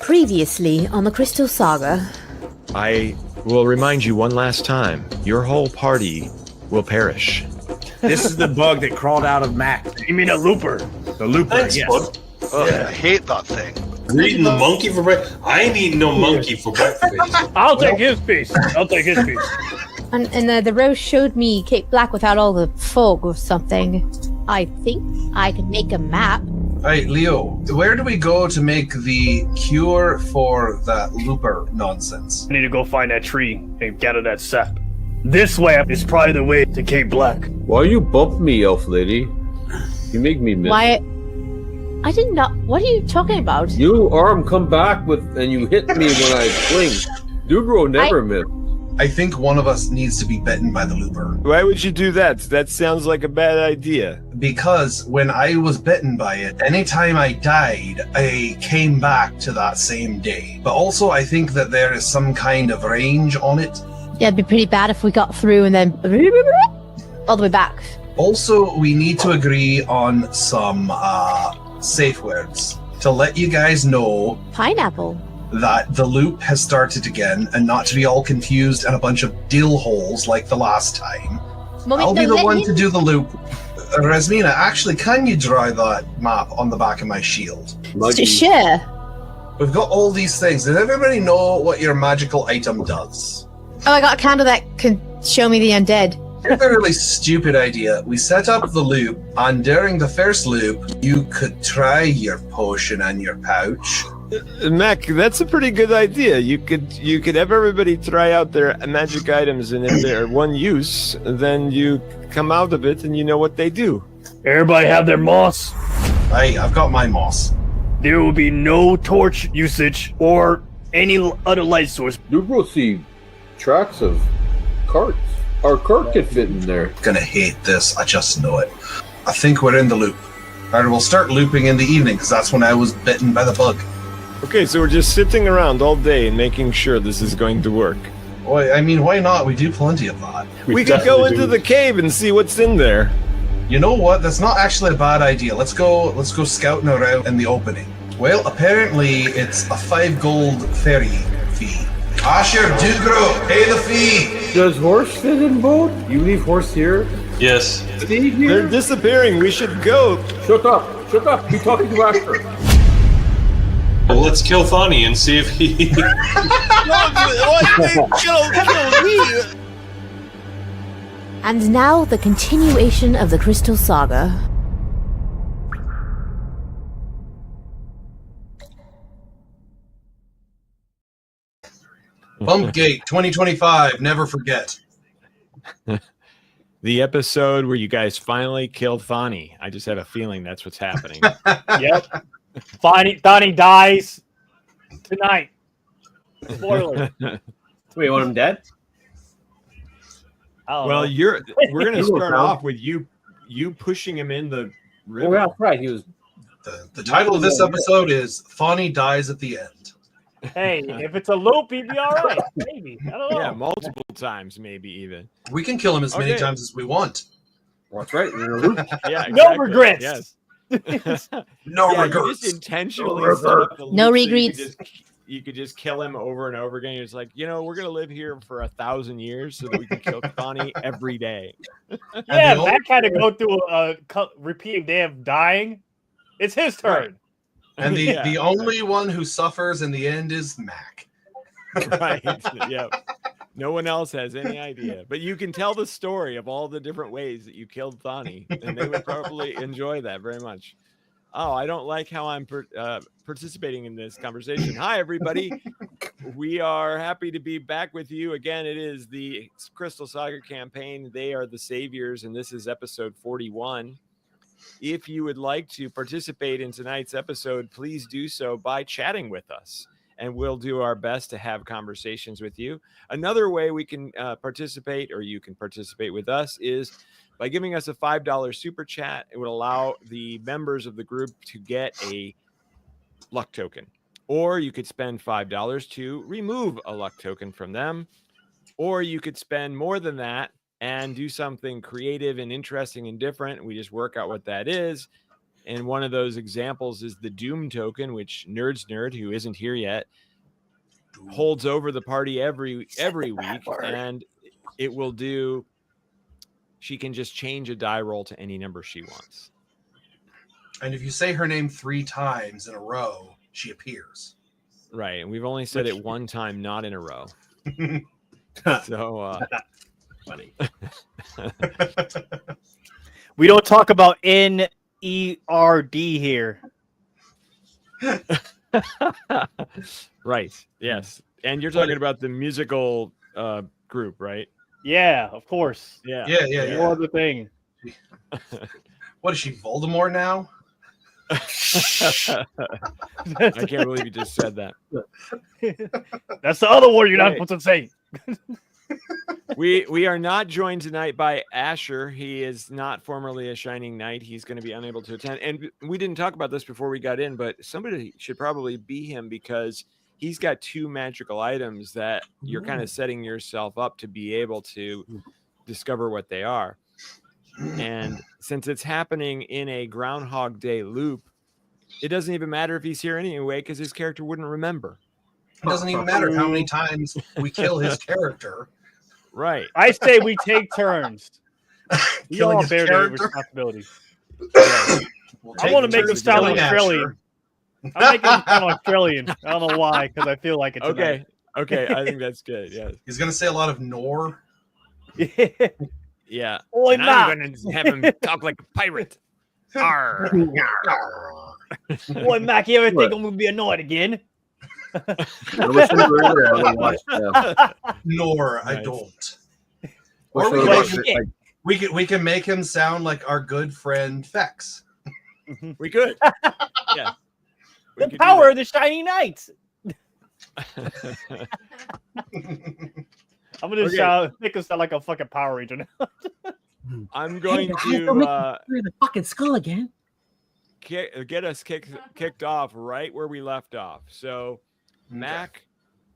Previously on the Crystal Saga. I will remind you one last time. Your whole party will perish. This is the bug that crawled out of Mac. You mean a looper? The looper, Thanks, yes. bud. I hate that thing. You're eating the monkey for breakfast? I ain't eating no monkey for breakfast. I'll take his piece. And the rose showed me Cape Black without all the fog or something. I think I can make a map. Alright, Leo, where do we go to make the cure for that looper nonsense? I need to go find that tree and gather that sap. This way is probably the way to Cape Black. Why you bump me, elf lady? You make me miss. Why? I did not. What are you talking about? You arm come back with and you hit me when I fling. Dugro never miss. I think one of us needs to be bitten by the looper. Why would you do that? That sounds like a bad idea. Because when I was bitten by it, anytime I died, I came back to that same day. But also, I think that there is some kind of range on it. Yeah, it'd be pretty bad if we got through and then all the way back. Also, we need to agree on some safe words to let you guys know Pineapple. that the loop has started again and not to be all confused and a bunch of dill holes like the last time. I'll be the one to do the loop. Rasmina, actually, can you draw that map on the back of my shield? Sure. We've got all these things. Does everybody know what your magical item does? Oh, I got a candle that can show me the undead. Here's a really stupid idea. We set up the loop, and during the first loop, you could try your potion and your pouch. Mac, that's a pretty good idea. You could have everybody try out their magic items, and if they're one use, then you come out of it and you know what they do. Everybody have their moss. Hey, I've got my moss. There will be no torch usage or any other light source. Dugro see tracks of carts. Our cart could fit in there. Gonna hate this, I just know it. I think we're in the loop. Or we'll start looping in the evening, because that's when I was bitten by the bug. Okay, so we're just sitting around all day and making sure this is going to work. Well, I mean, why not? We do plenty of that. We could go into the cave and see what's in there. You know what? That's not actually a bad idea. Let's go scouting around in the opening. Well, apparently it's a 5 gold ferry fee. Asher, Dugro, pay the fee! Does horse fit in boat? You leave horse here? Yes. Stay here? They're disappearing. We should go. Shut up. Shut up. Be talking to Asher. Well, let's kill Thani and see if he... And now the continuation of the Crystal Saga. Bumpgate 2025, never forget. The episode where you guys finally killed Thani. I just have a feeling that's what's happening. Yep. Thani dies tonight. Spoiler. Wait, you want him dead? Well, we're going to start off with you pushing him in the river. Oh, yeah, right. He was. The title of this episode is Thani Dies at the End. Hey, if it's a loop, he'd be all right. Maybe. I don't know. Yeah, multiple times, maybe even. We can kill him as many times as we want. That's right. Yeah, exactly. No regrets. Yes. No yeah, regrets. You just intentionally set up the loop No so regrets. you could just kill him over and over again. It's like, we're going to live here for 1,000 years so that we can kill Thani every day. Yeah, that kind of go through a repeating day of dying. It's his turn. Right. And the only one who suffers in the end is Mac. Right. Yeah. No one else has any idea. But you can tell the story of all the different ways that you killed Thani, and they would probably enjoy that very much. Oh, I don't like how I'm participating in this conversation. Hi, everybody. We are happy to be back with you. Again, it is the Crystal Saga campaign. They are the saviors, and this is episode 41. If you would like to participate in tonight's episode, please do so by chatting with us, and we'll do our best to have conversations with you. Another way we can participate, or you can participate with us, is by giving us a $5 super chat. It would allow the members of the group to get a luck token, or you could spend $5 to remove a luck token from them, or you could spend more than that and do something creative and interesting and different. We just work out what that is. And one of those examples is the Doom token, which Nerd, who isn't here yet, holds over the party every week, and it will do. She can just change a die roll to any number she wants. And if you say her name 3 times in a row, she appears. Right, and we've only said it one time, not in a row. So Funny. We don't talk about NERD here. Right. Yes. And you're talking about the musical group, right? Yeah, of course. Yeah. No other thing. What is she, Voldemort now? I can't believe you just said that. That's the other word you're not supposed to say. We are not joined tonight by Asher. He is not formerly a Shining Knight. He's going to be unable to attend. And we didn't talk about this before we got in, but somebody should probably be him because he's got 2 magical items that you're kind of setting yourself up to be able to discover what they are. And since it's happening in a Groundhog Day loop, it doesn't even matter if he's here anyway because his character wouldn't remember. It doesn't even matter how many times we kill his character. Right. I say we take turns. We Killing all his bear the character? responsibility. We'll I want to make him turns sound killing Australian. I'm making him sound Australian. I don't know why, because I feel like it's Okay. Okay. I think that's good. Yeah. He's going to say a lot of Nor. Yeah. Oi, And I'm going to have him talk like a pirate. Arr. Boy, Mac, you ever think I'm going to be annoyed again? I wish I were there. I would watch, Nor, I Nice. don't. wish Or I we would can, watch make, it, like, we can make him sound like our good friend Fexx. We could. Yeah. We The could do power of the Shining Knights. that. I'm going to make him sound like a fucking Power Ranger now. I'm going Through to the fucking skull again. get us kicked off right where we left off. So Mac,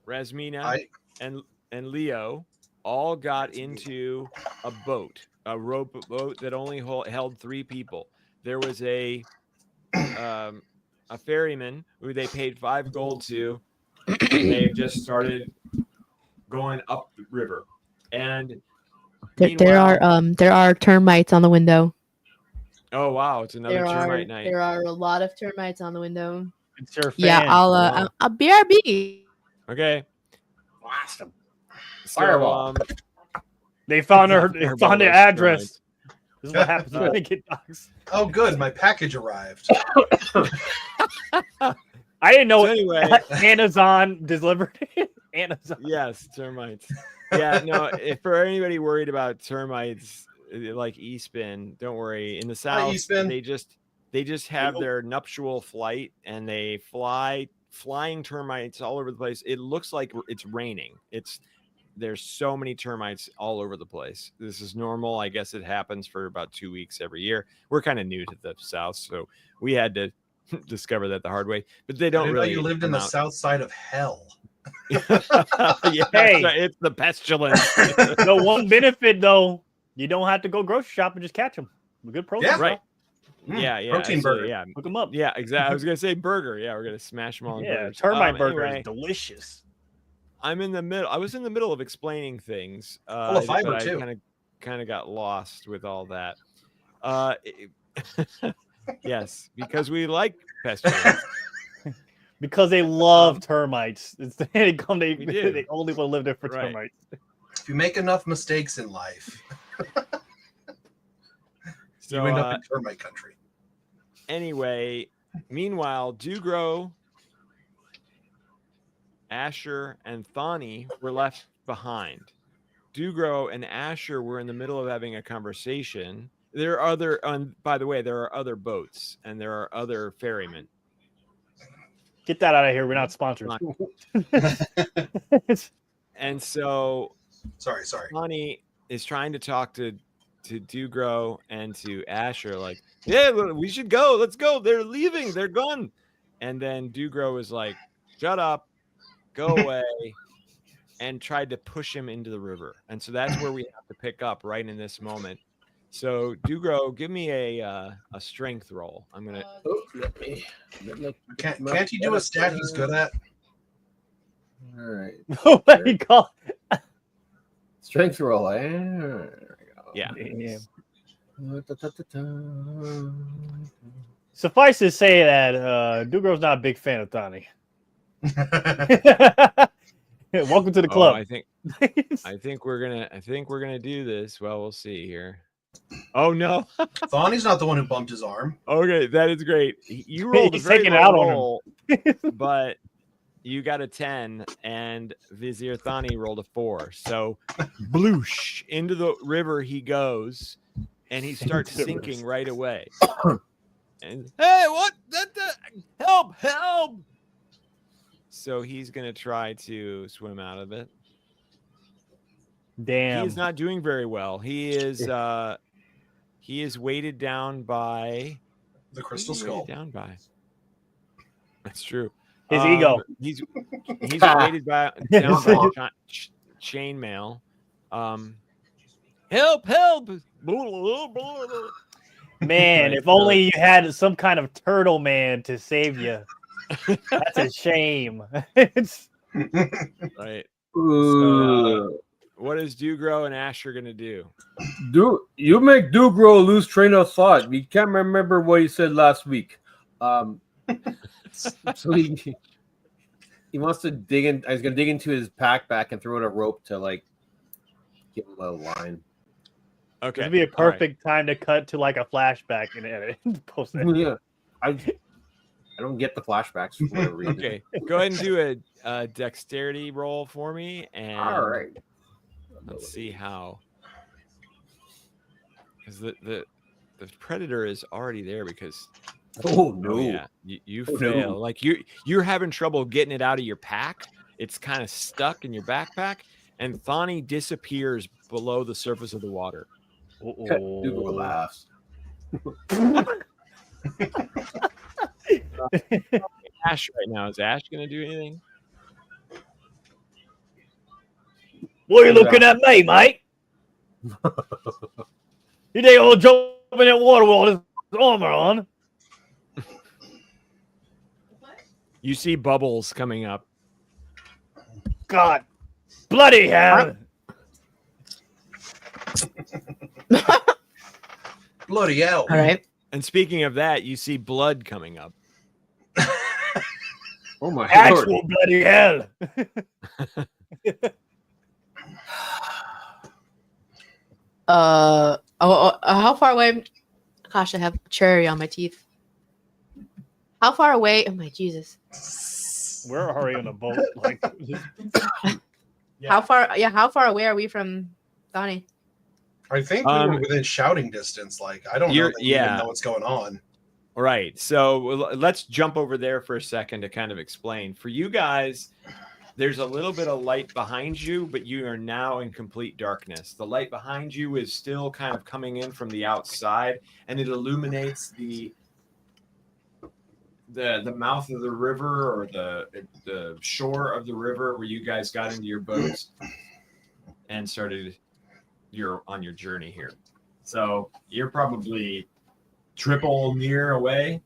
Rasmina, and Leo all got into a boat, a rope boat that only held 3 people. There was a ferryman who they paid 5 gold to. And they just started going up the river, and There are termites on the window. oh wow, it's another termite night. There are a lot of termites on the window. It's your fan. Yeah, I'll BRB. Okay. Blast him. So, Fireball. They found her. They Fireball found the those address. termites. This is what happens when they get dogs. Oh, good. My package arrived. I didn't know So anyway, Amazon delivered it. Amazon. yes, termites. Yeah, no. If for anybody worried about termites like Espin, don't worry. In the south, Espin. they just have their nuptial flight, and they flying termites all over the place. It looks like it's raining. There's so many termites all over the place. This is normal. I guess it happens for about 2 weeks every year. We're kind of new to the south, so we had to discover that the hard way. But they I don't didn't know really. you lived in the come out. south side of hell. Yeah, Hey. it's the pestilence. The one benefit, though, you don't have to go grocery shop and just catch them. Good protein. Yeah. Right. Mm, Yeah. protein so, burger. Yeah. Hook them up. Yeah, exactly. I was gonna say burger. Yeah, we're gonna smash them all. In Yeah, burgers. termite burger Anyway, is delicious. I'm in the middle. I was in the middle of explaining things. Full of fiber, but too. I kind of got lost with all that. Yes, because we like pestilence. Because they love termites. They come. We do. They only want to live there for Right. termites. If you make enough mistakes in life, So you end up in termite country. anyway, meanwhile, Dugro, Asher, and Thani were left behind. Dugro and Asher were in the middle of having a conversation. There are by the way, there are other boats and there are other ferrymen. Get that out of here. We're not sponsored. And so Sorry. Thani is trying to talk to Dugro and to Asher, like, yeah, we should go. Let's go. They're leaving. They're gone. And then Dugro is like, shut up, go away, and tried to push him into the river. And so that's where we have to pick up right in this moment. So Dugro, give me a strength roll. I'm gonna. Can't you do a stat he's good at? All right. Oh my god. Strength roll. There we go. Yeah. Suffice to say that Dugro's not a big fan of Thani. Welcome to the club. I think we're gonna do this. Well, we'll see here. Oh no. Thawny's not the one who bumped his arm. Okay, that is great. You rolled a He's very taking low it out on roll, but you got a 10, and Vizier Thani rolled a 4. So, bloosh, into the river he goes, and he starts sinking right away. And hey, what? Help! Help! So he's gonna try to swim out of it. Damn. He is not doing very well. He is weighted down by The crystal skull. Down by. That's true. His ego. He's weighted down by chainmail. Help! Man, if only you had some kind of turtle man to save you. That's a shame. It's Right. So, what is Dugro and Asher gonna do? You make Dugro lose train of thought. You can't remember what he said last week. So he wants to dig in. He's gonna dig into his backpack and throw out a rope to like give him a line. Okay, it'd be a perfect time to cut to like a flashback and edit. Post it. Yeah, I don't get the flashbacks for whatever reason. Okay, go ahead and do a dexterity roll for me, and All right. let's see how. Because the predator is already there because. Oh no! Oh, yeah, you fail. No. Like you're having trouble getting it out of your pack. It's kind of stuck in your backpack, and Thani disappears below the surface of the water. Dugro laughs. Ash right now. Is Ash going to do anything? What are you looking at me, mate? You think I'll jump in that water with all this armor on? You see bubbles coming up. God, bloody hell! Bloody hell. All right. And speaking of that, you see blood coming up. Oh my Actual lord! bloody hell! How far away? Gosh, I have cherry on my teeth. How far away? Oh my Jesus! We're already on a boat. Like, How far? Yeah, how far away are we from Donnie? I think we were within shouting distance. Like, I don't know that you even know what's going on. Right. So let's jump over there for a second to kind of explain. For you guys, there's a little bit of light behind you, but you are now in complete darkness. The light behind you is still kind of coming in from the outside, and it illuminates the mouth of the river, or the shore of the river where you guys got into your boats and started on your journey here. So you're probably triple near away,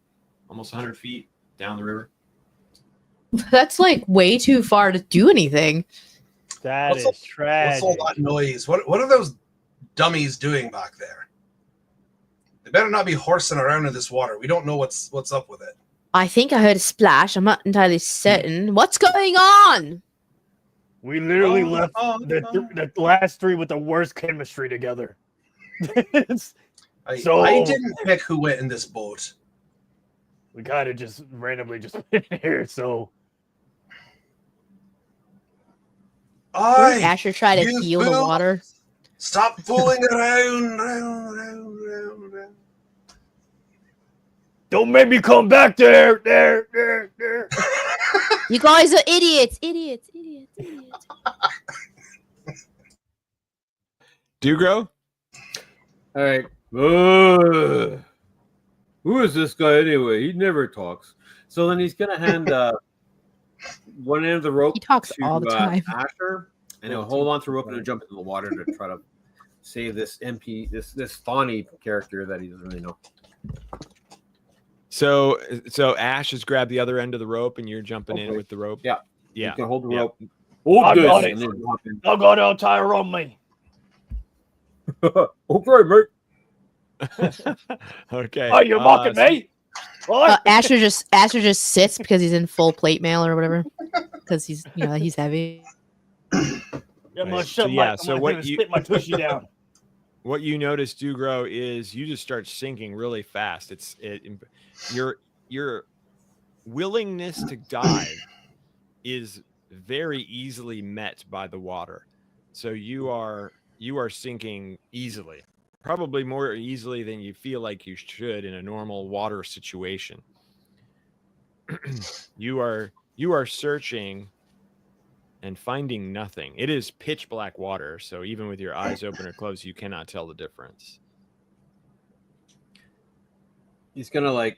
almost 100 feet down the river. That's like way too far to do anything. that is tragic. What's all that noise? What are those dummies doing back there? They better not be horsing around in this water. We don't know what's up with it. I think I heard a splash. I'm not entirely certain. What's going on? We literally left the last three with the worst chemistry together. I didn't pick who went in this boat. We kind of just randomly just went here, so. Asher try to heal the water. Stop fooling around. Don't make me come back there. You guys are idiots. Dugro? All right. Who is this guy anyway? He never talks. So then he's gonna hand one end of the rope. He talks to all the time. Asher, and he'll hold on to the rope and he'll jump into the water to try to save this MP, this Fawny character that he doesn't really know. So Ash has grabbed the other end of the rope, and you're jumping in with the rope. Yeah. Yeah. You can hold the Yeah. rope. Hold this. got it. And then hop in. I got to tie her on me. Okay, mate. Okay. Oh, you're mocking me? What? Asher just sits because he's in full plate mail or whatever. Because he's he's heavy. Yeah, Right. So what you spit my tushy down. what you notice, Dugro, is you just start sinking really fast. Your willingness to dive is very easily met by the water. So you are sinking easily, probably more easily than you feel like you should in a normal water situation. You are searching and finding nothing. It is pitch black water, so even with your eyes open or closed, you cannot tell the difference. He's gonna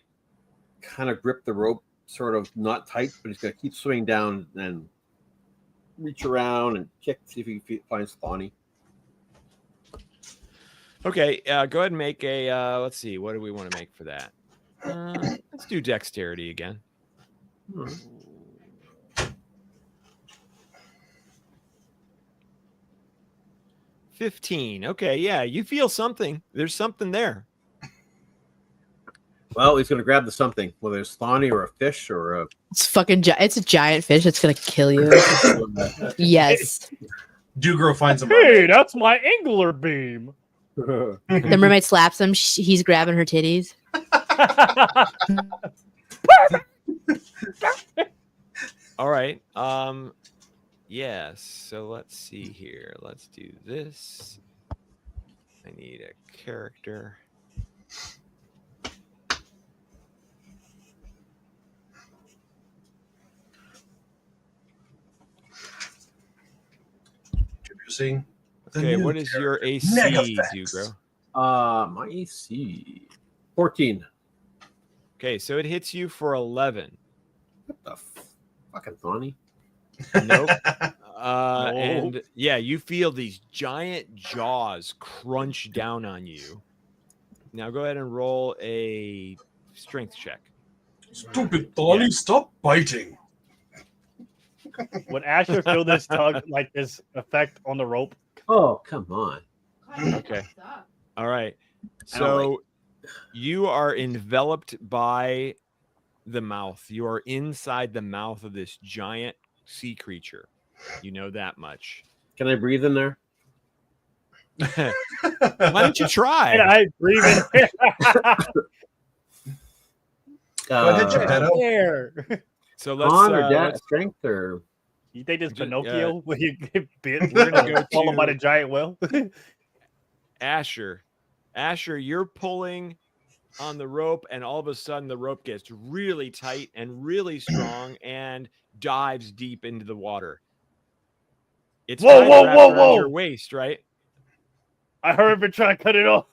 kind of grip the rope, sort of not tight, but he's gonna keep swimming down and reach around and check to see if he finds Fawny. Okay, go ahead and make a. Let's see, what do we want to make for that? Let's do dexterity again. 15. Okay, yeah, you feel something. There's something there. Well, he's gonna grab the something, whether it's Fawny or a fish or a. It's a giant fish that's gonna kill you. Yes. Dugro finds a Hey, mermaid. that's my angler beam. The mermaid slaps him. He's grabbing her titties. All right. Yes. So let's see here. Let's do this. I need a character. Introducing the Okay, new what is your character, AC, Negafex. Dugro? My AC 14. Okay, so it hits you for 11. What the fucking Fawny? Nope. And yeah, you feel these giant jaws crunch down on you. Now go ahead and roll a strength check. Stupid Thorny, stop biting. Would Asher feel this tug, like this effect on the rope? Oh, come on. Okay. All right. I don't So you are enveloped by the mouth. You are inside the mouth of this giant sea creature. You know that much. Can I breathe in there? Why don't you try? And I breathe in Go ahead, Geppetto. there. So let's On or let's- strength or You think it's Ju- Pinocchio when you get bit? We're gonna go swallowed by the giant whale. Asher, you're pulling on the rope, and all of a sudden the rope gets really tight and really strong and dives deep into the water. It's Whoa, tied whoa, wrapped whoa, around whoa. your waist, right? I heard him trying to cut it off.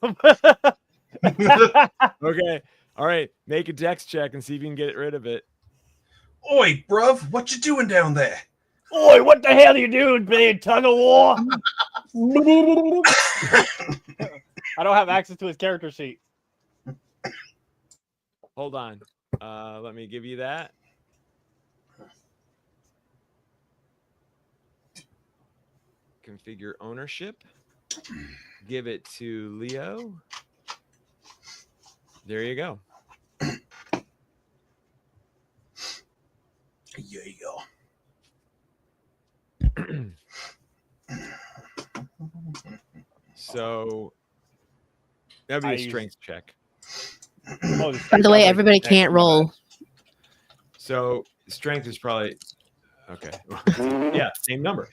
Okay. All right. Make a dex check and see if you can get rid of it. Oi, bruv, what you doing down there? Oi, what the hell are you doing, man? Tug of war? I don't have access to his character sheet. Hold on. Let me give you that. Configure ownership. Give it to Leo. There you go. Yeah. So that'd be I a use- strength check. By the way, everybody can't roll. So strength is probably okay. Yeah, same number.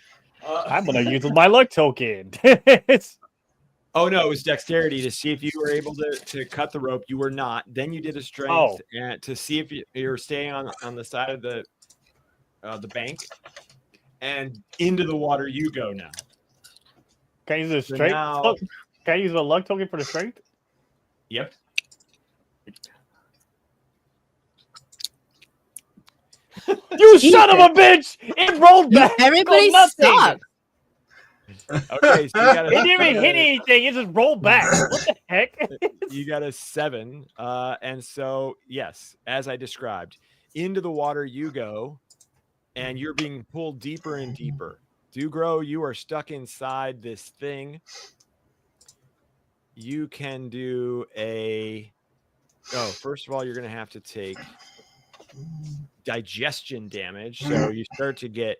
I'm gonna use my luck token. It's Oh no, it was dexterity to see if you were able to cut the rope. You were not. Then you did a strength Oh. and to see if you were staying on the side of the bank, and into the water you go now. can I use a So strength? now- Can I use a luck token for the strength? Yep. You son of a bitch! It rolled back. Everybody on nothing. sucks. Okay, so you got It didn't even hit anything. It just rolled back. What the heck? You got a 7. And so, yes, as I described, into the water you go, and you're being pulled deeper and deeper. Dugro, you are stuck inside this thing. You can do a... Oh, first of all, you're going to have to take digestion damage. So you start to get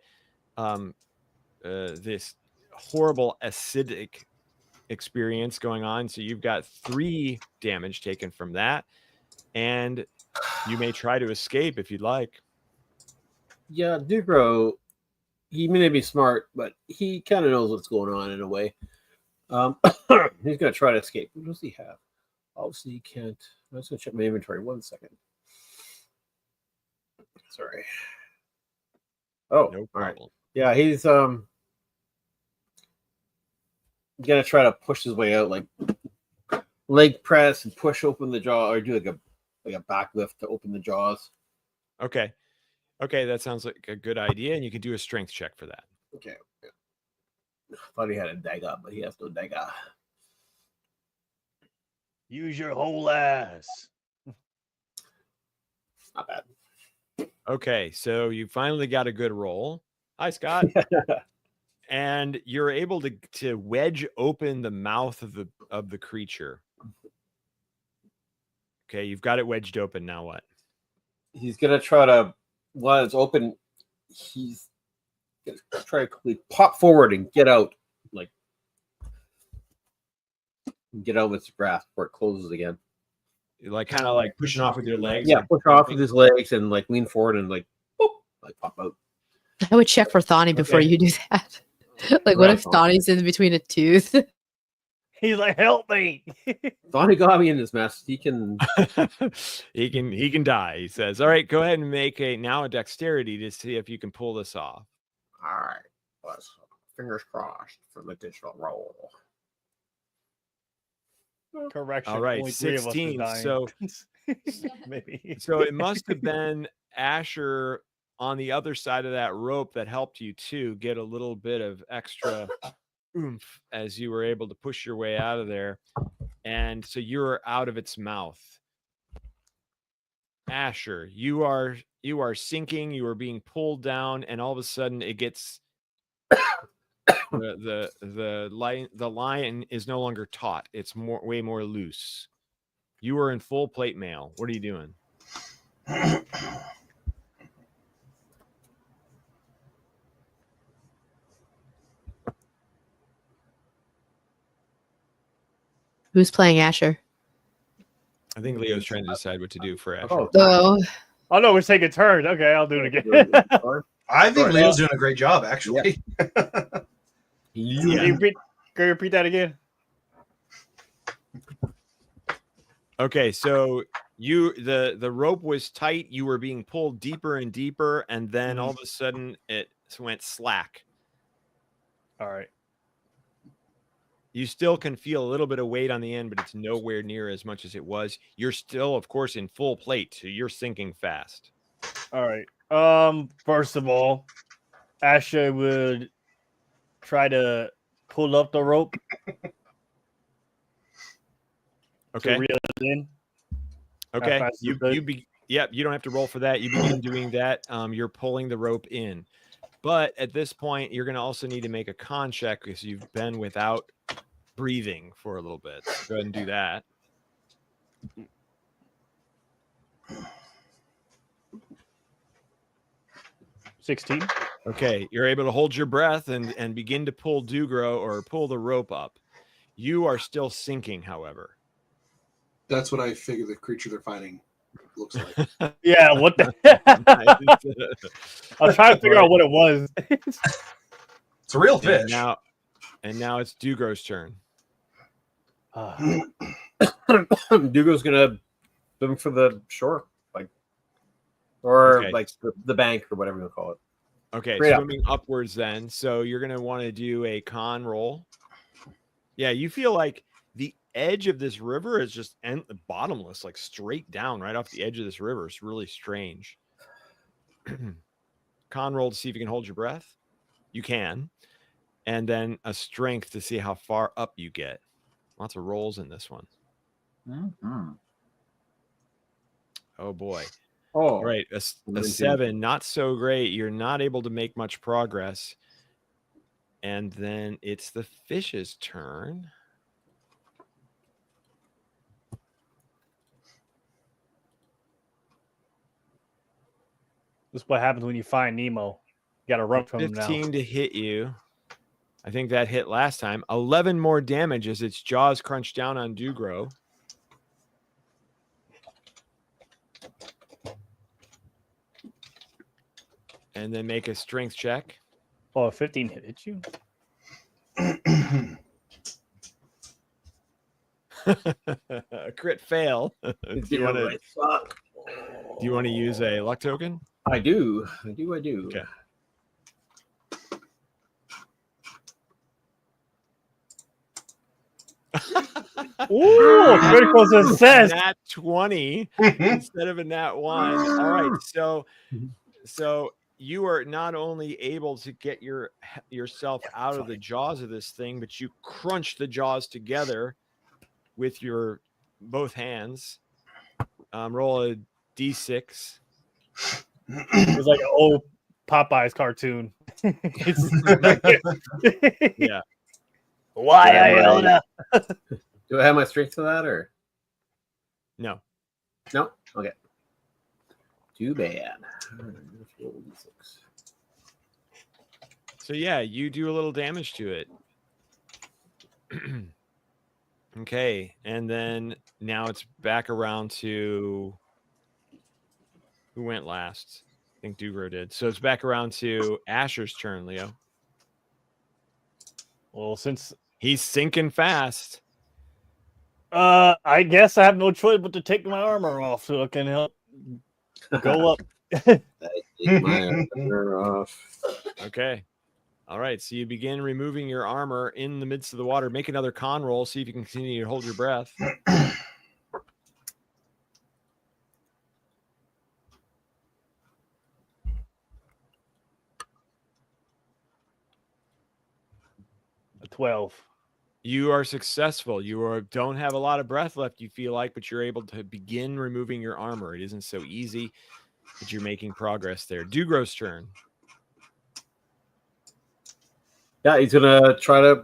this horrible acidic experience going on. So you've got 3 damage taken from that. And you may try to escape if you'd like. Yeah, Dugro, he may be smart, but he kind of knows what's going on in a way. He's going to try to escape. What does he have? Obviously, he can't. I'm just going to check my inventory 1 second. Sorry. Oh, No all right. problem. Yeah, he's gonna try to push his way out, like leg press and push open the jaw, or do like a back lift to open the jaws. Okay. Okay, that sounds like a good idea, and you can do a strength check for that. Okay. Thought he had a dagger, but he has no dagger. Use your whole ass. Not bad. Okay, so you finally got a good roll. Hi, Scott. And you're able to wedge open the mouth of the creature. Okay, you've got it wedged open. Now what? He's gonna try to, while it's open, he's gonna try to quickly pop forward and get out, like get out with his grasp before it closes again. Like kind of like pushing off with your legs. Yeah, like, push off with his legs and like lean forward and like, boop, like pop out. I would check for Thani before Okay. you do that. Like, what Right. if Thani's in between a tooth? He's like, help me. Donnie got me in this mess. He can. he can die. He says, "All right, go ahead and make a dexterity to see if you can pull this off." All right, let's fingers crossed for the digital roll. Correction. All right, only 3 of us are 16. dying. So maybe. So it must have been Asher on the other side of that rope that helped you too get a little bit of extra oomph as you were able to push your way out of there. And so you're out of its mouth. Asher, you are sinking, you are being pulled down, and all of a sudden it gets the lion is no longer taut. It's way more loose. You are in full plate mail. What are you doing? Who's playing Asher? I think Leo's trying to decide what to do for Asher. Oh, Oh no, we're taking turns. Okay, I'll do it again. I think Right. Leo's doing a great job, actually. Can you repeat that again? Okay, so the rope was tight. You were being pulled deeper and deeper, and then all of a sudden it went slack. All right. You still can feel a little bit of weight on the end, but it's nowhere near as much as it was. You're still, of course, in full plate, so you're sinking fast. All right. First of all, Asha would try to pull up the rope. Okay. To reel it in. Okay. fast as You don't have to roll for that. You begin doing that. You're pulling the rope in. But at this point, you're going to also need to make a con check because you've been without breathing for a little bit. So go ahead and do that. $16. Okay, you're able to hold your breath and begin to pull Dugro or pull the rope up. You are still sinking, however. That's what I figure the creature they're fighting looks like. Yeah, what the? I was trying to figure out what it was. It's a real fish. And now it's Dugro's turn. Dugo's gonna swim for the shore, or Okay. like the bank or whatever you call it. Okay, Straight up. swimming upwards then. So you're going to want to do a con roll. Yeah, you feel like the edge of this river is just bottomless, like straight down right off the edge of this river. It's really strange. Con roll to see if you can hold your breath. You can. and then a strength to see how far up you get. Lots of rolls in this one. Mm-hmm. Oh boy. Oh, All right, a 7, not so great. You're not able to make much progress. And then it's the fish's turn. This is what happens when you find Nemo. You got to run from him now. 15 to hit you. I think that hit last time. 11 more damage as its jaws crunch down on Dugro. And then make a strength check. Oh, 15 hit you? A crit fail. Do you want to use a luck token? I do. Okay. Ooh, critical success. Nat 20 instead of a nat 1. All right. So you are not only able to get yourself out of the jaws of this thing, but you crunch the jaws together with your both hands. Roll a d6. It was like an old Popeyes cartoon. Yeah. Why, Iona? Do I have my strength for that or No? no? Okay. Too bad. Let's roll D6. So yeah, you do a little damage to it. Okay, and then now it's back around to who went last? I think Dugro did. So it's back around to Asher's turn, Leo. Well, since he's sinking fast. I guess I have no choice but to take my armor off so I can help go up. Take my armor off. Okay. All right. So you begin removing your armor in the midst of the water. Make another con roll. See if you can continue to hold your breath. A 12. You are successful. Don't have a lot of breath left, you feel like, but you're able to begin removing your armor. It isn't so easy, but you're making progress there. Dugro's turn. Yeah, he's gonna try to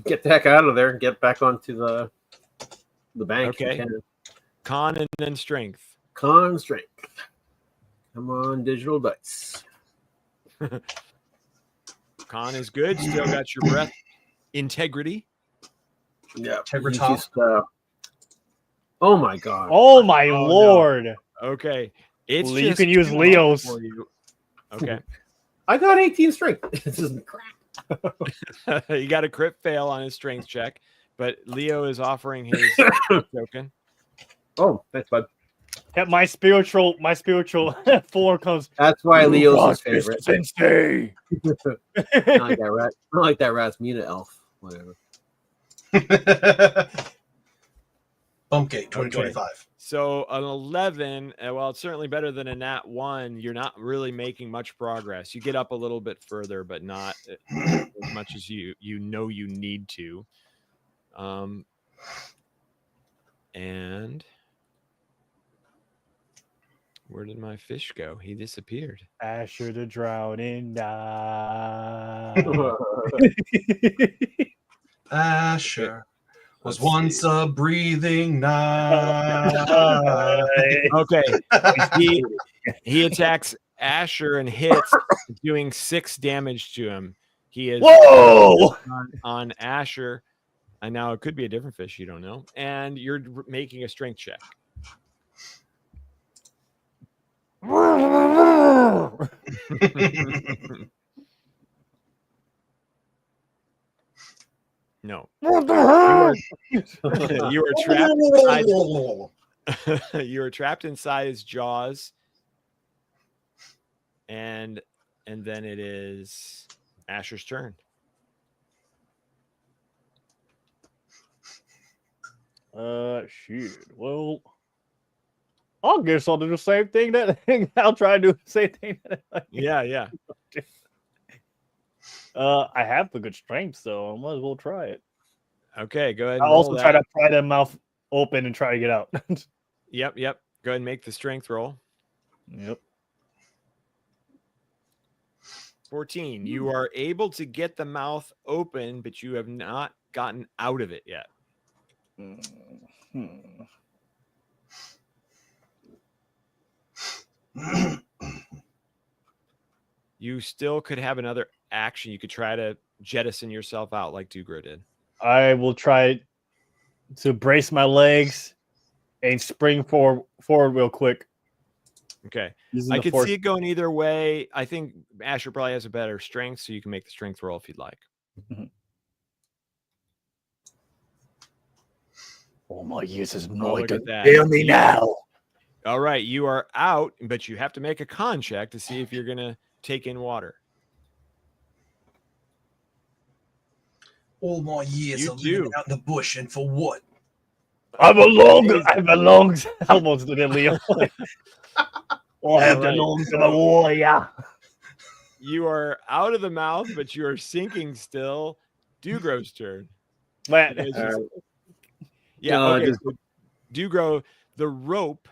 get the heck out of there and get back onto the bank. Okay. Con and then strength. Con strength. Come on, digital dice. Con is good. Still got your breath integrity. Yeah. Integrity. Oh my god. Oh my lord. No. Okay. It's you can use Leo's. For you. Okay. I got 18 strength. This is crap. You got a crit fail on his strength check, but Leo is offering his token. Oh, thanks, bud. Yeah, my spiritual form comes. That's why Leo's his favorite. Sensei. Not like that Rasmina elf. Whatever. Bumpgate 2025. Okay. So an 11, well, it's certainly better than a nat 1. You're not really making much progress. You get up a little bit further, but not as much as you need to. And where did my fish go? He disappeared. Asher the drowning knight. Asher was once a breathing knight. Okay. He attacks Asher and hits, doing 6 damage to him. He is on Asher. And now it could be a different fish, you don't know. And you're making a strength check. No. You are trapped inside. You are trapped inside his jaws. And then it is Asher's turn. Shit. Well, I guess I'll do the same thing that I'll try to do the same thing. Yeah. I have the good strength, so I might as well try it. Okay, go ahead. I'll And roll also that. try to pry the mouth open and try to get out. Yep. Go ahead and make the strength roll. Yep. 14. You are able to get the mouth open, but you have not gotten out of it yet. You still could have another action. You could try to jettison yourself out like Dugro did. I will try to brace my legs and spring forward real quick. Okay. Using I the could force. see it going either way. I think Asher probably has a better strength, so you can make the strength roll if you'd like. Oh my years is Oh, more look to at that. hear me now. All right. You are out, but you have to make a con check to see if you're going to take in water. All my years You of living do. out in the bush, and for what? I belong almost to the Leo. I have the All right. lungs of a warrior. You are out of the mouth, but you are sinking still. Dugro's turn. Man, Yeah. No, Okay. just- So Dugro, the rope,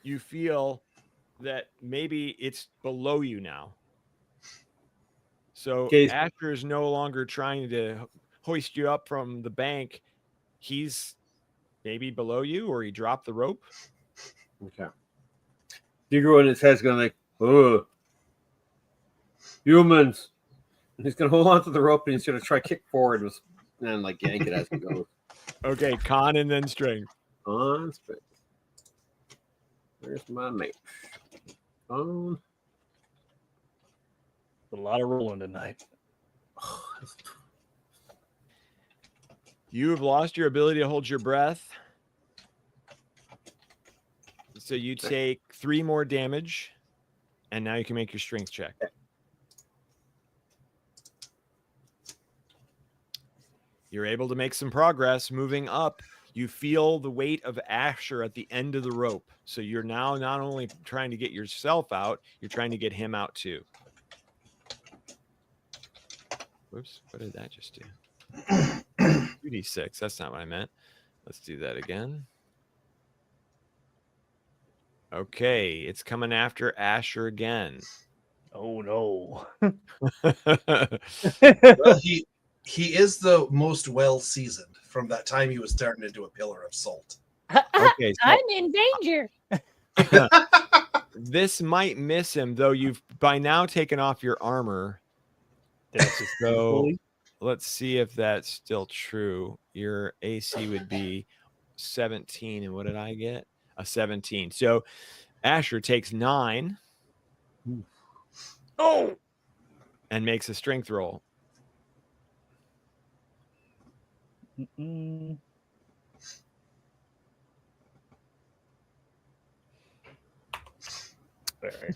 you feel that maybe it's below you now. So Okay. Asher is no longer trying to hoist you up from the bank. He's maybe below you, or he dropped the rope. Okay. Digger in his head's going like, oh, humans. And he's going to hold on to the rope and he's going to try kick forward and like yank it as he goes. Okay, con and then strength. On strength. Where's my mate? On. a lot of rolling tonight. You have lost your ability to hold your breath. So you take 3 more damage, and now you can make your strength check. You're able to make some progress moving up. You feel the weight of Asher at the end of the rope. So you're now not only trying to get yourself out, you're trying to get him out too. Whoops, what did that just do? 2d6, that's not what I meant. Let's do that again. Okay, it's coming after Asher again. Oh no. Well, he is the most well-seasoned from that time he was starting into a pillar of salt. Okay, I'm in danger. this might miss him, though you've by now taken off your armor. So let's see if that's still true. Your AC would be 17. And what did I get? A 17. So Asher takes 9. Oh! And makes a strength roll. Mm-mm. All right.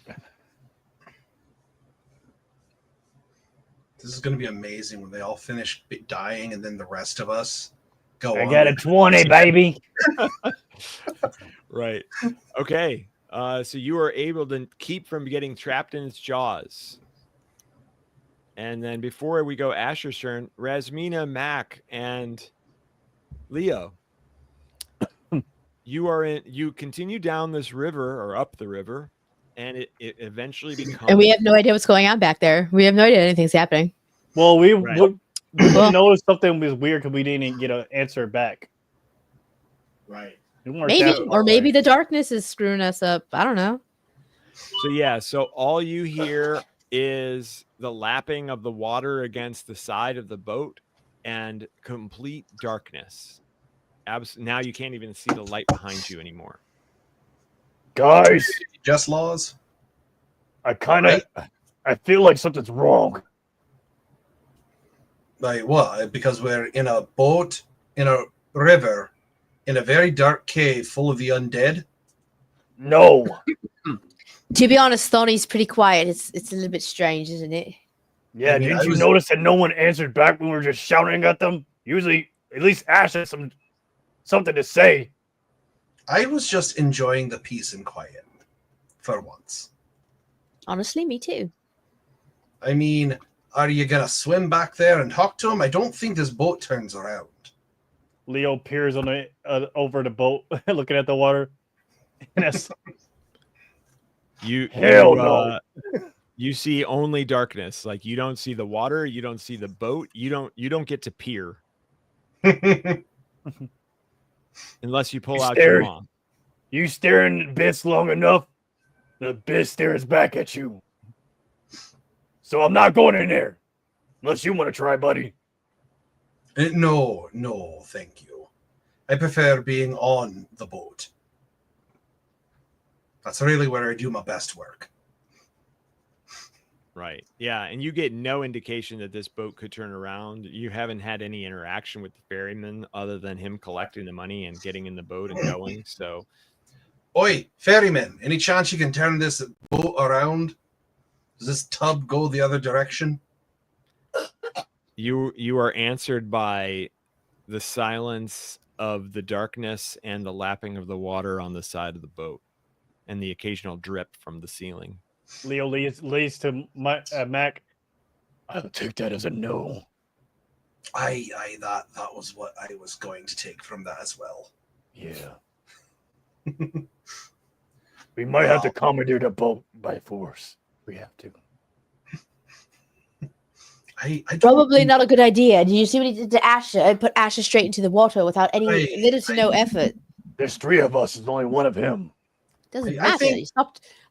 This is going to be amazing when they all finish dying, and then the rest of us go. I got a 20, baby. Right. Okay. So you are able to keep from getting trapped in its jaws. And then before we go Asher's turn, Rasmina, Mac, and Leo. You continue down this river or up the river, and it eventually becomes. And we have no idea what's going on back there. We have no idea anything's happening. Well, we Right. noticed something was weird because we didn't get an answer back. Right. Maybe the darkness is screwing us up. I don't know. So yeah, so all you hear is the lapping of the water against the side of the boat and complete darkness. Now you can't even see the light behind you anymore. Guys, just laws. I feel like something's wrong. Like what? Because we're in a boat in a river in a very dark cave full of the undead. No. To be honest, Thorny's pretty quiet. It's a little bit strange, isn't it? Yeah, I mean, didn't you notice that no one answered back when we were just shouting at them? Usually, at least Ash has something to say. I was just enjoying the peace and quiet for once. Honestly, me too. I mean, Are you gonna swim back there and talk to him? I don't think this boat turns around. Leo peers on the over the boat, looking at the water. Hell no. You see only darkness. Like you don't see the water, you don't see the boat, you don't get to peer. Unless you pull out your mom. You stare in the abyss long enough, the abyss stares back at you. So I'm not going in there. Unless you want to try, buddy. No, thank you. I prefer being on the boat. That's really where I do my best work. Right. Yeah. And you get no indication that this boat could turn around. You haven't had any interaction with the ferryman other than him collecting the money and getting in the boat and going. So, Oi, ferryman, any chance you can turn this boat around? Does this tub go the other direction? you are answered by the silence of the darkness and the lapping of the water on the side of the boat and the occasional drip from the ceiling. Leo leads to Mac. I'll take that as a no. That was what I was going to take from that as well. Yeah. We might have to commandeer the boat by force. We have to. Probably not a good idea. Did you see what he did to Asher? I put Asher straight into the water without any little to no effort. There's 3 of us. There's only 1 of him. Doesn't matter.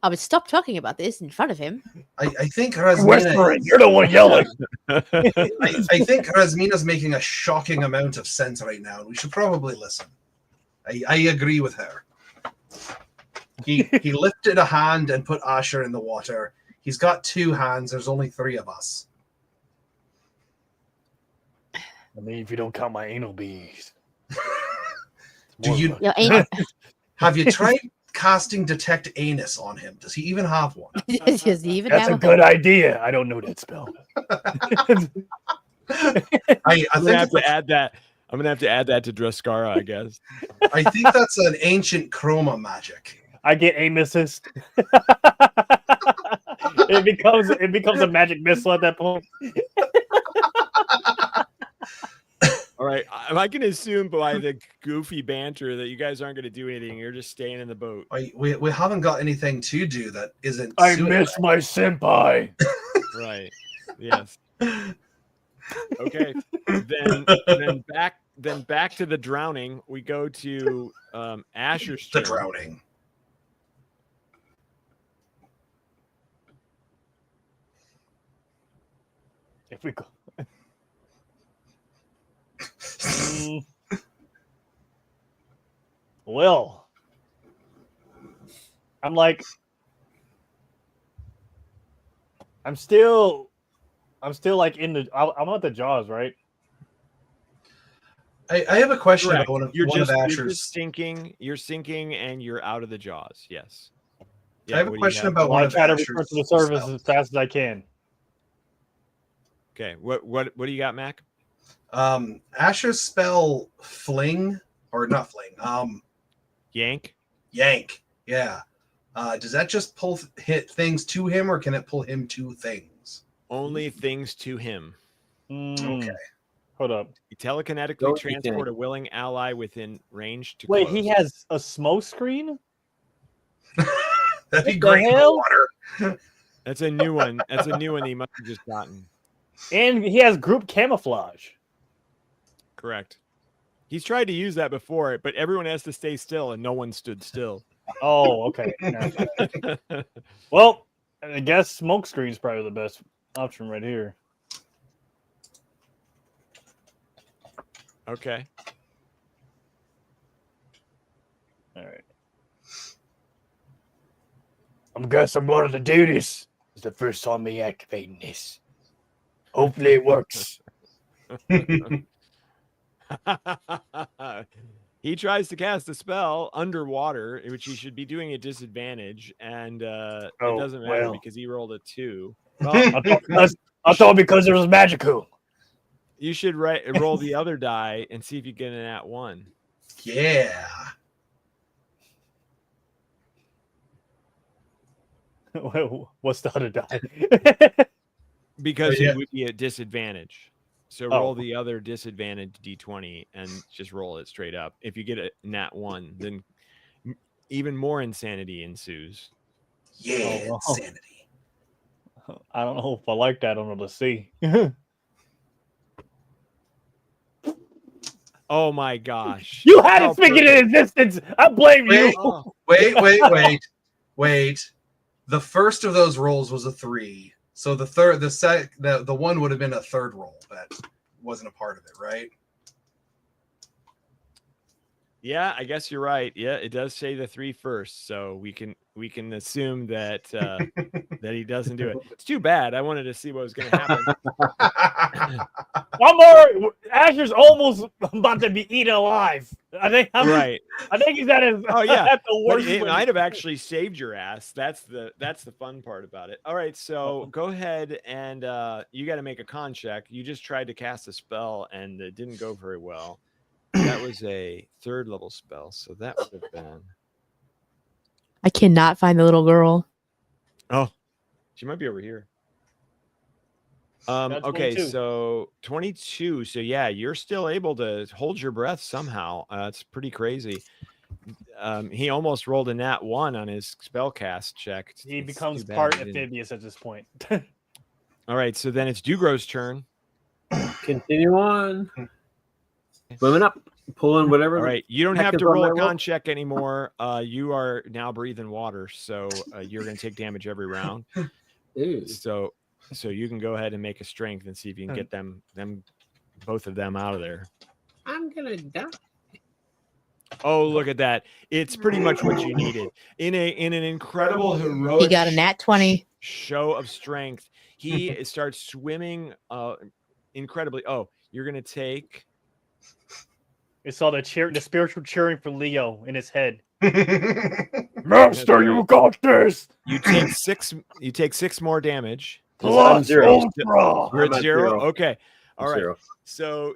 I would stop talking about this in front of him. I think Rasmina... Whispering. You're the one yelling. I think Rasmina's making a shocking amount of sense right now. We should probably listen. I agree with her. He lifted a hand and put Asher in the water. He's got 2 hands. There's only 3 of us. I mean, if you don't count my anal bees. Have you tried casting Detect Anus on him? Does he even have one? Does he even That's have a good idea. I don't know that spell. I'm gonna have to add that. I'm gonna have to add that to Druskara, I guess. I think that's an ancient chroma magic. I get aim assist. It becomes a magic missile at that point. All right, I can assume by the goofy banter that you guys aren't going to do anything. You're just staying in the boat. We haven't got anything to do that isn't. I miss my senpai. Right. Yes. Okay. Then back to the drowning. We go to Asher's turn. The drowning. If we go. Well, I'm still like in the. I'm at the jaws, right? I have a question Correct. about one of Asher's. You're sinking, and you're out of the jaws. Yes. I have a question about one I of try to Asher's return to the service spells. as fast as I can. Okay. What do you got, Mac? Asher's spell fling or not fling. Yank. Yeah. Does that just hit things to him, or can it pull him to things? Only things to him. Okay. Hold up. You telekinetically transport a willing ally within range to Wait, close. he has a smoke screen? That'd be What the great in the hell? water. That's a new one. That's a new one he must have just gotten. And he has group camouflage. Correct. He's tried to use that before, but everyone has to stay still, and no one stood still. Oh, okay. Well, I guess smoke screen is probably the best option right here. Okay. All right. I'm guessing one of the duties is the first time me activating this. Hopefully it works. He tries to cast a spell underwater, which he should be doing at disadvantage, and it doesn't matter because he rolled a 2. Well, I thought because it was magical. You should roll the other die and see if you get an at 1. Yeah. What's the other die? Because yeah. it would be a disadvantage. So roll the other disadvantage d20 and just roll it straight up. If you get a nat 1, then even more insanity ensues. Yeah, insanity. I don't know if I like that. I don't know. Let's see. Oh my gosh. You had it speaking in existence. I blame you. Wait. The first of those rolls was a 3. So the one would have been a third roll that wasn't a part of it, right? Yeah, I guess you're right. Yeah, it does say the 3 first, so we can assume that that he doesn't do it. It's too bad. I wanted to see what was going to happen. One more. Asher's almost about to be eaten alive. I think he's at his. Oh yeah, at the worst. But it might have actually saved your ass. That's the fun part about it. All right, so go ahead and you got to make a con check. You just tried to cast a spell and it didn't go very well. That was a 3rd level spell, so that would have been. I cannot find the little girl. Oh, she might be over here. Okay, 22. so 22. So yeah, you're still able to hold your breath somehow. It's pretty crazy. He almost rolled a nat 1 on his spellcast check. He becomes part amphibious at this point. All right, so then it's Dugro's turn. Continue on. Moving up, pulling whatever. All right, you don't have to roll a con check anymore. You are now breathing water, so you're going to take damage every round. Ew. So you can go ahead and make a strength and see if you can get them both of them out of there. I'm gonna die. Oh, look at that! It's pretty much what you needed in an incredible heroic. He got a nat 20 show of strength. He starts swimming incredibly. Oh, you're gonna take. It's all the spiritual cheering for Leo in his head. Master, you got this. You take 6. You take 6 more damage. Plus zero. You're at 0. Zero. Okay. All right. 0. So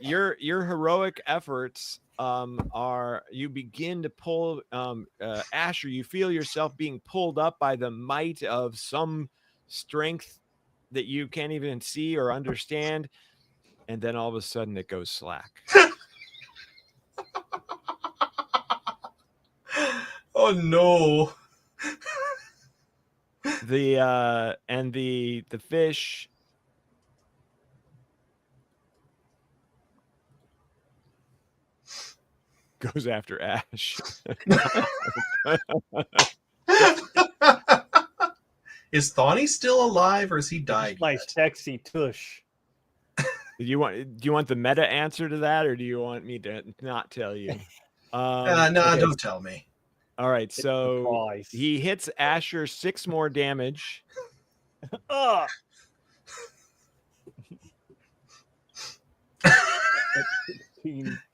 your heroic efforts are you begin to pull Asher. You feel yourself being pulled up by the might of some strength that you can't even see or understand, and then all of a sudden it goes slack. Oh no. The fish goes after Ash. Is Thawny still alive or is he died? My sexy tush. Do you want the meta answer to that, or do you want me to not tell you? No, okay. Don't tell me. All right, so he hits Asher 6 more damage.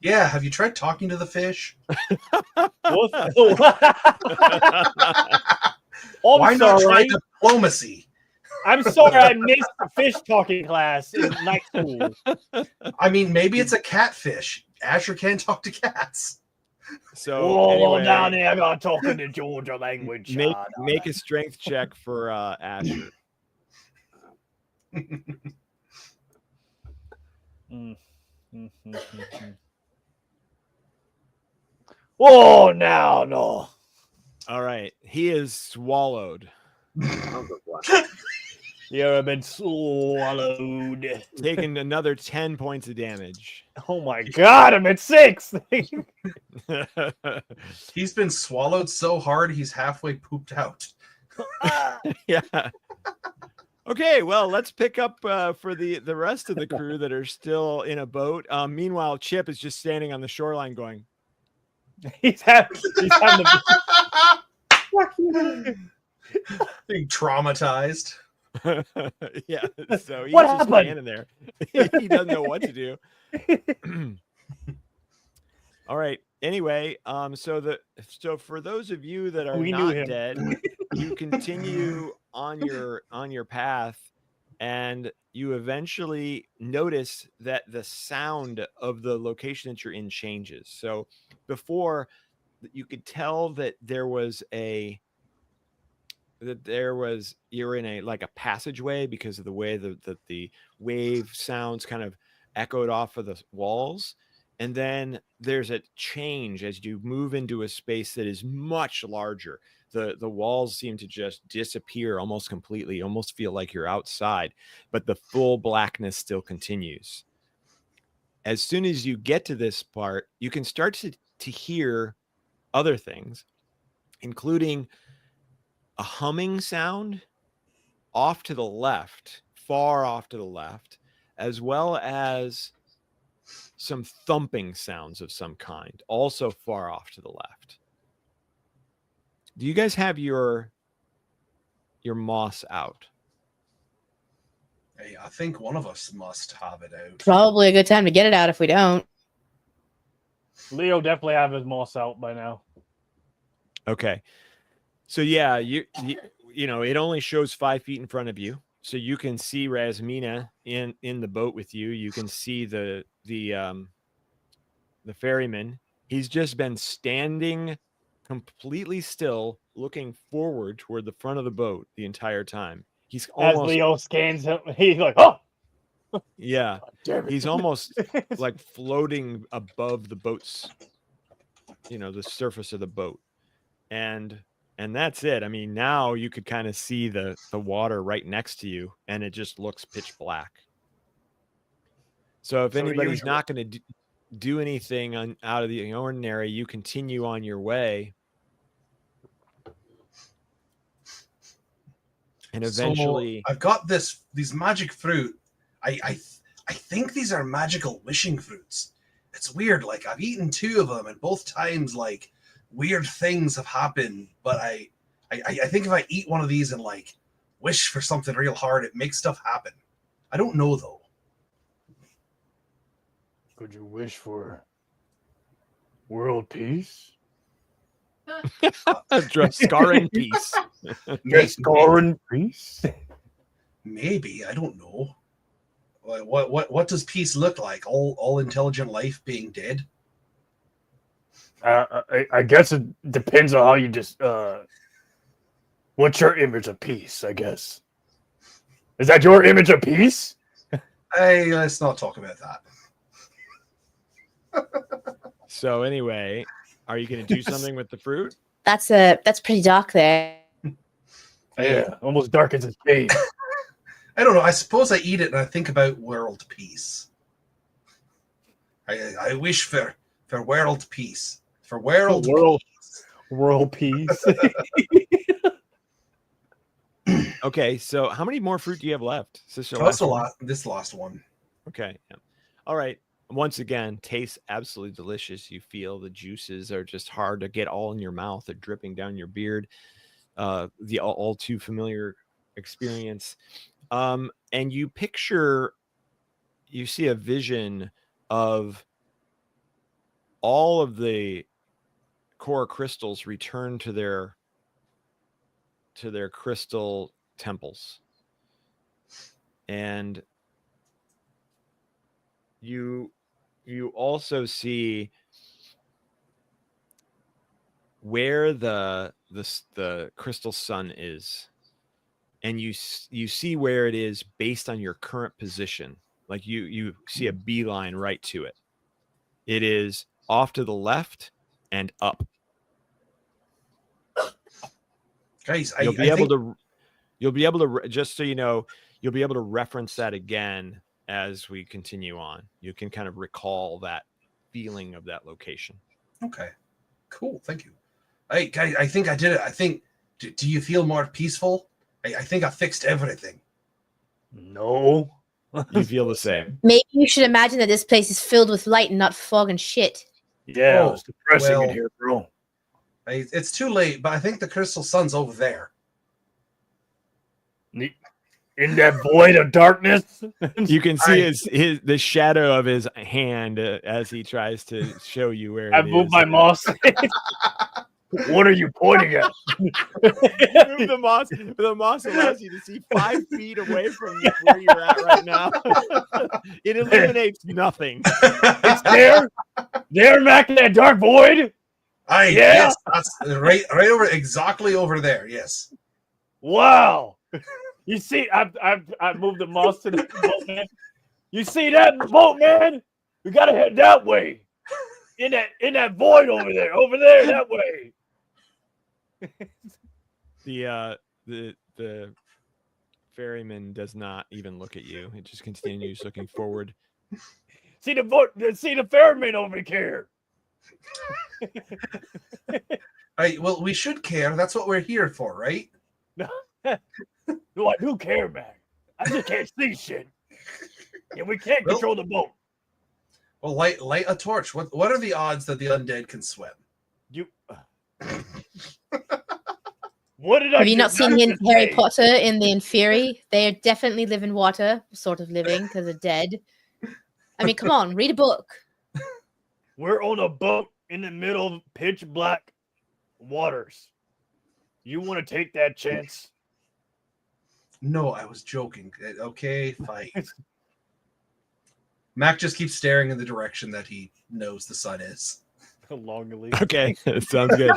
Yeah, have you tried talking to the fish? Why not try diplomacy? I'm sorry, I missed the fish talking class in night school. I mean, maybe it's a catfish. Asher can't talk to cats. So anyway, down there, I got talking the Georgia language. Make a strength check for Asher. Oh, no. All right, he is swallowed. You ever been swallowed? Taking another 10 points of damage. Oh my god, I'm at 6. He's been swallowed so hard he's halfway pooped out. Yeah. Okay, well, let's pick up for the rest of the crew that are still in a boat. Meanwhile, Chip is just standing on the shoreline going. He's having Being traumatized. Yeah, so he's What just happened? standing there. He doesn't know what to do. All right. Anyway, so for those of you that are not dead, you continue on your path, and you eventually notice that the sound of the location that you're in changes. So before, you could tell that there was a that you're in a passageway because of the way that the wave sounds kind of echoed off of the walls. And then there's a change as you move into a space that is much larger. The walls seem to just disappear almost completely, almost feel like you're outside, but the full blackness still continues. As soon as you get to this part, you can start to hear other things, including a humming sound off to the left, far off to the left, as well as some thumping sounds of some kind, also far off to the left. Do you guys have your moss out? Hey, I think one of us must have it out. Probably a good time to get it out if we don't. Leo definitely have his moss out by now. Okay. So yeah, you know, it only shows 5 feet in front of you. So you can see Rasmina in the boat with you. You can see the ferryman. He's just been standing completely still, looking forward toward the front of the boat the entire time. He's almost, as Leo scans him, he's like, "Oh, yeah." damn it." He's almost like floating above the boat's, the surface of the boat, and that's it. I mean, now you could kind of see the water right next to you, and it just looks pitch black. So if anybody's not going to do anything out of the ordinary, you continue on your way. And eventually, so I've got these magic fruit. I think these are magical wishing fruits. It's weird. Like, I've eaten 2 of them, and both times, like, weird things have happened. But I think if I eat one of these and like wish for something real hard, it makes stuff happen. I don't know though. Could you wish for world peace? Druskara peace. Druskara peace. Maybe, I don't know. What does peace look like? All intelligent life being dead? I guess it depends on how you just. What's your image of peace? I guess. Is that your image of peace? Hey, let's not talk about that. So anyway, are you going to do something with the fruit? That's pretty dark there. Yeah, almost dark as a shade. I don't know. I suppose I eat it and I think about world peace. I wish for world peace. For world peace. Okay, so how many more fruit do you have left? Is this your That's last one? this last one. Okay. Yeah. All right. Once again, tastes absolutely delicious. You feel the juices are just hard to get all in your mouth. They're dripping down your beard. The all too familiar experience. And you see a vision of all of the core crystals return to their crystal temples. And you also see where the crystal sun is, and you see where it is based on your current position. Like you see a beeline right to it. It is off to the left and up. Guys, you'll be able to just so you know, you'll be able to reference that again as we continue on. You can kind of recall that feeling of that location. Okay, cool. Thank you. Hey, guys, I think I did it. I think. Do you feel more peaceful? I think I fixed everything. No. You feel the same. Maybe you should imagine that this place is filled with light and not fog and shit. Yeah, it's depressing in here, bro. It's too late, but I think the crystal sun's over there. In that void of darkness, you can see the shadow of his hand as he tries to show you where I moved my moss. What are you pointing at? Move the moss. The moss allows you to see 5 feet away from where you're at right now. It illuminates nothing. It's there back in that dark void. Yes, that's right over, exactly over there. Yes. Wow. You see, I moved the moss to the boat, man. You see that boat, man? We gotta head that way. In that void over there, that way. The ferryman does not even look at you. It just continues looking forward. See the ferryman over here. Right, well, we should care. That's what we're here for, right? No, I do care, man. I just can't see shit. And we can't control the boat. Well, light a torch. What are the odds that the undead can swim? What did I? Have you not seen in Harry Potter in the Inferi? They definitely live in water, sort of living because they're dead. I mean, come on, read a book. We're on a boat in the middle of pitch black waters. You want to take that chance? No, I was joking. Okay, fine. Mac just keeps staring in the direction that he knows the sun is. Okay, sounds good.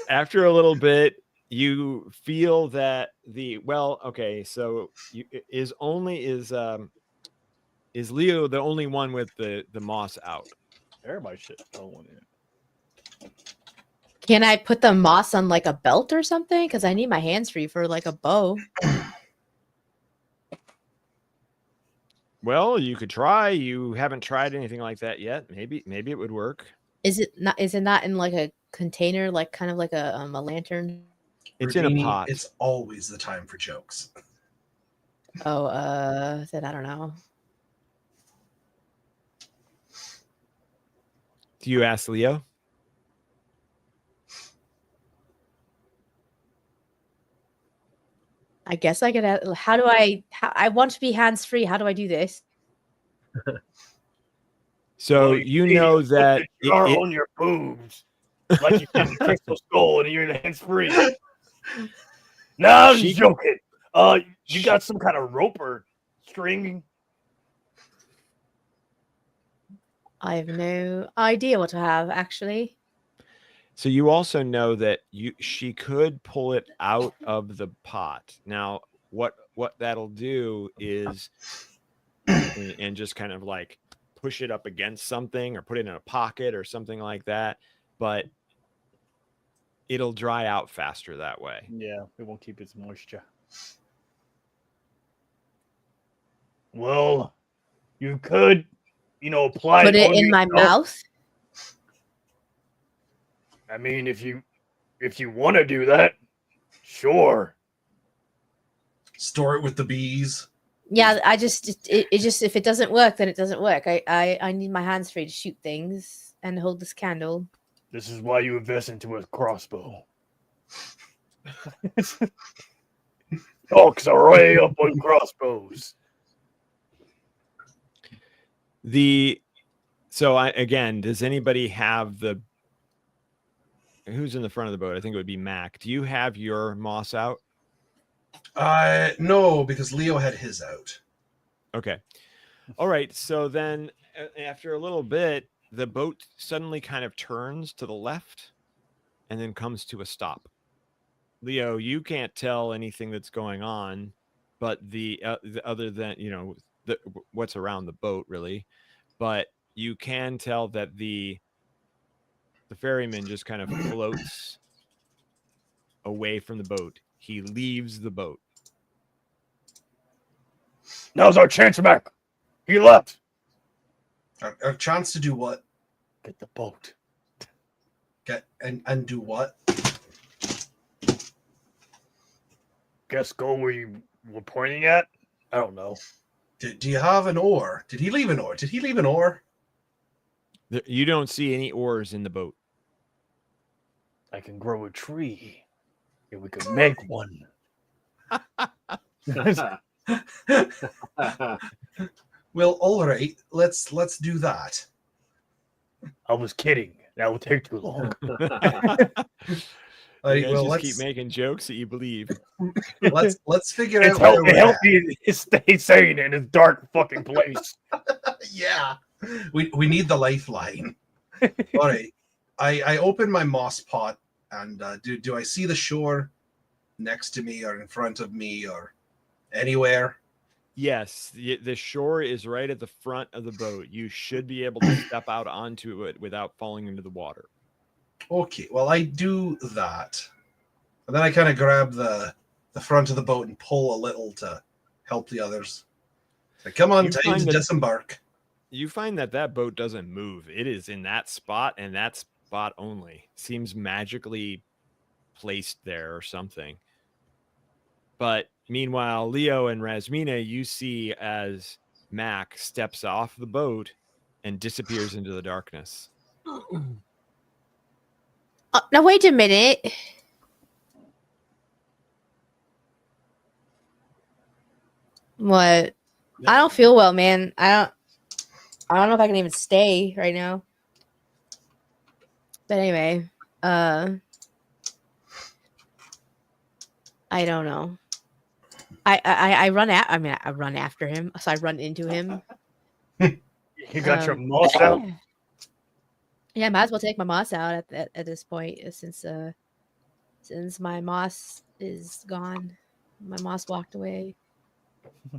After a little bit, you feel that so is Leo the only one with the moss out? Everybody shit going in. Can I put the moss on like a belt or something? Because I need my hands free for like a bow. Well, you could try. You haven't tried anything like that yet. Maybe it would work. Is it not in like a container, like kind of like a lantern? It's in a pot. It's always the time for jokes. Oh, then I don't know. Do you ask Leo? I guess I could. I want to be hands free. How do I do this? So you know that you are on your boobs, like you did the crystal skull, and you're hands free. No, I'm just joking. You got some kind of rope or string? I have no idea what to have, actually. So you also know that she could pull it out of the pot. Now, what that'll do is, and just kind of like push it up against something or put it in a pocket or something like that, but it'll dry out faster that way. Yeah, it won't keep its moisture. Well, you could, apply Put it in my mouth. I mean, if you want to do that, sure. Store it with the bees. Yeah, it just if it doesn't work, then it doesn't work. I need my hands free to shoot things and hold this candle. This is why you invest into a crossbow. Talks are way up on crossbows. Does anybody have who's in the front of the boat? I think it would be Mac. Do you have your moss out? No, because Leo had his out. Okay. All right. So then after a little bit, the boat suddenly kind of turns to the left and then comes to a stop. Leo, you can't tell anything that's going on, but the other than, what's around the boat really, but you can tell that the ferryman just kind of floats away from the boat. He leaves the boat. Now's our chance, Mac. He left. Our chance to do what? Get the boat. Get and do what? Guess go where you were pointing at. I don't know. Do you have an oar? Did he leave an oar? You don't see any oars in the boat. I can grow a tree, and we could make one. Well, all right. Let's do that. I was kidding. That would take too long. Let's keep making jokes that you believe. Let's figure out. It helped me stay sane in this dark fucking place. Yeah, we need the lifeline. All right. I open my moss pot And do I see the shore next to me or in front of me or anywhere? Yes, the shore is right at the front of the boat. You should be able to step out onto it without falling into the water. Okay, well, I do that. And then I kind of grab the front of the boat and pull a little to help the others. Like, come on, time to disembark. You find that boat doesn't move. It is in that spot and that spot only. Seems magically placed there or something. But meanwhile, Leo and Rasmina, you see as Mac steps off the boat and disappears into the darkness. Now wait a minute. What? I don't feel well, man. I don't know if I can even stay right now. But anyway, I don't know. I run I run after him, so I run into him. You got your moss out? Yeah, I might as well take my moss out at this point, since my moss is gone. My moss walked away.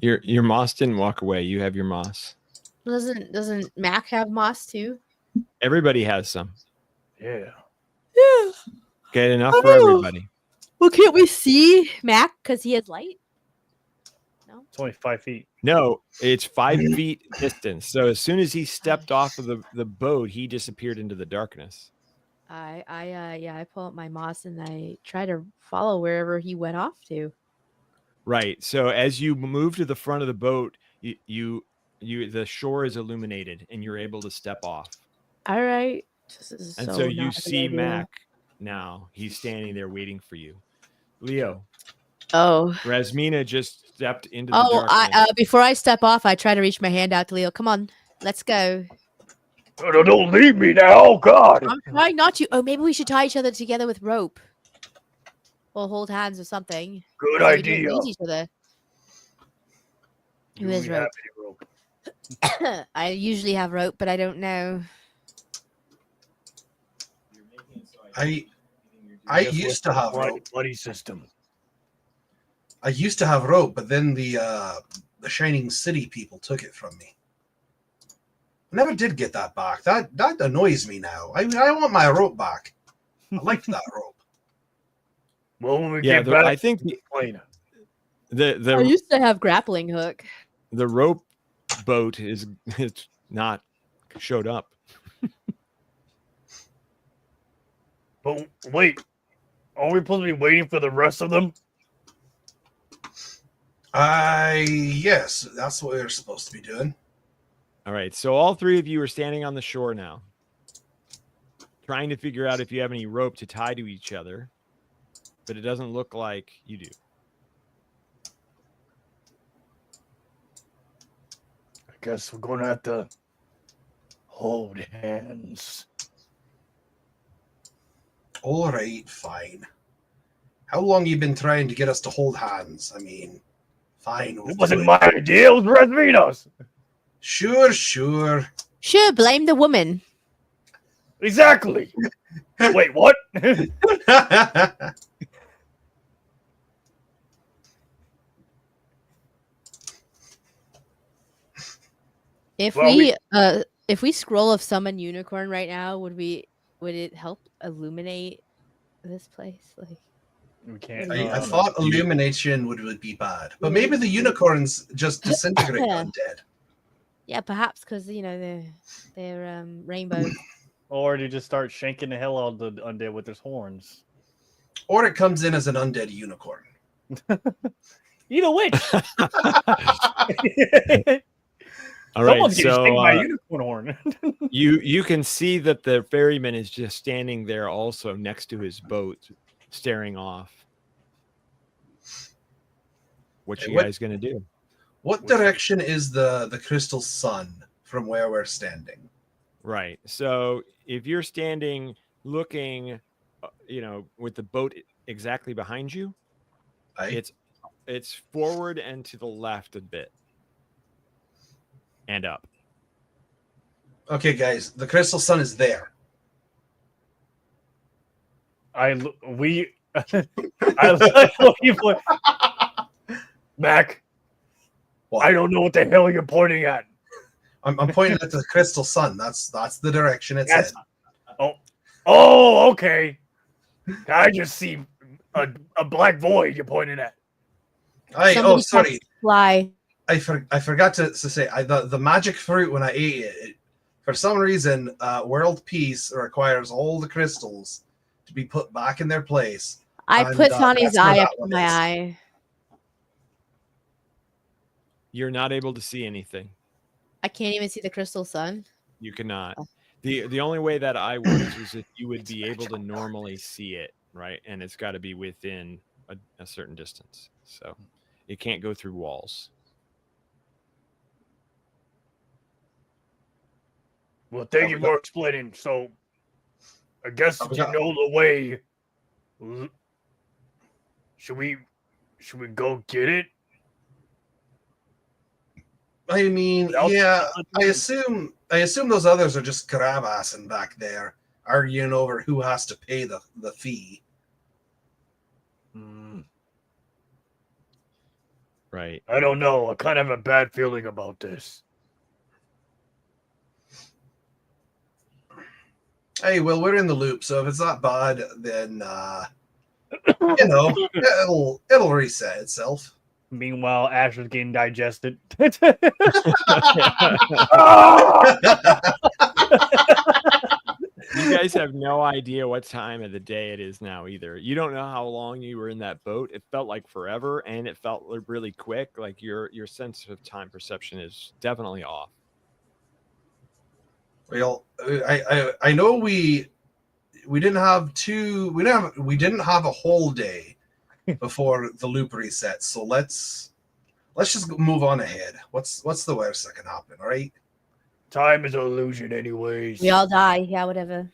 Your moss didn't walk away. You have your moss. Doesn't Mac have moss too? Everybody has some. Yeah. Yeah. Get enough for everybody. Well, can't we see Mac because he has light? No, it's only 5 feet. No, it's 5 feet distance. So as soon as he stepped off of the boat, he disappeared into the darkness. I pull up my moss and I try to follow wherever he went off to. Right. So as you move to the front of the boat, you the shore is illuminated and you're able to step off. All right. And so you see Mac now. He's standing there waiting for you. Leo. Oh. Rasmina just stepped into the darkness. Before I step off, I try to reach my hand out to Leo. Come on, let's go. Oh, don't leave me now. Oh, God. I'm trying not to. Oh, maybe we should tie each other together with rope. Or hold hands or something. Good so idea. We don't each other. Who has rope? I usually have rope, but I don't know. I used to have rope. Buddy system. I used to have rope, but then the Shining City people took it from me. I never did get that back. That annoys me now. I want my rope back. I liked that rope. Well, when we get back, I think I used to have grappling hook. The rope boat is not showed up. But wait, are we supposed to be waiting for the rest of them? Yes, that's what we're supposed to be doing. All right, so all three of you are standing on the shore now, trying to figure out if you have any rope to tie to each other, but it doesn't look like you do. I guess we're going to have to hold hands. All right, fine. How long you been trying to get us to hold hands? I mean, fine. It wasn't my idea. It was Rasmina's. Sure. Sure, blame the woman. Exactly. Wait, what? If we scroll of summon unicorn right now, would it help illuminate this place? Like, we can't. I thought illumination would be bad, but maybe the unicorns just disintegrate undead. Yeah, perhaps because they're rainbow. Or they just start shanking the hell out of the undead with their horns. Or it comes in as an undead unicorn. Either which. All right, Someone's getting so stung by a unicorn horn. you can see that the ferryman is just standing there also next to his boat, staring off. What you guys gonna do? What direction is the crystal sun from where we're standing? Right. So if you're standing looking, with the boat exactly behind you, it's forward and to the left a bit. And up. Okay, guys, the crystal sun is there. I like looking for Mac. What? I don't know what the hell you're pointing at. I'm pointing at the crystal sun. That's the direction it's in. Oh, okay. I just see a black void you're pointing at. Oh, sorry. Fly. I forgot to say the magic fruit when I ate it. For some reason, world peace requires all the crystals to be put back in their place. I put Sonny's that's where eye that up to one my is. eye. You're not able to see anything. I can't even see the crystal sun. You cannot. The only way that eye works is if you would be able to normally see it, right? And it's got to be within a certain distance. So it can't go through walls. Well, thank you for explaining. So, I guess you know the way. Should we go get it? I mean, yeah. I assume those others are just grab-assing back there, arguing over who has to pay the fee. Right. I don't know. I kind of have a bad feeling about this. Hey, well, we're in the loop, so if it's not bad, then you know, it'll reset itself. Meanwhile, Asher's getting digested. You guys have no idea what time of the day it is now either. You don't know how long you were in that boat. It felt like forever, and it felt really quick. Like your sense of time perception is definitely off. Well, I know we didn't have a whole day before the loop resets. So let's just move on ahead. What's the worst that can happen, all right? Time is an illusion anyways. We all die. Yeah, whatever.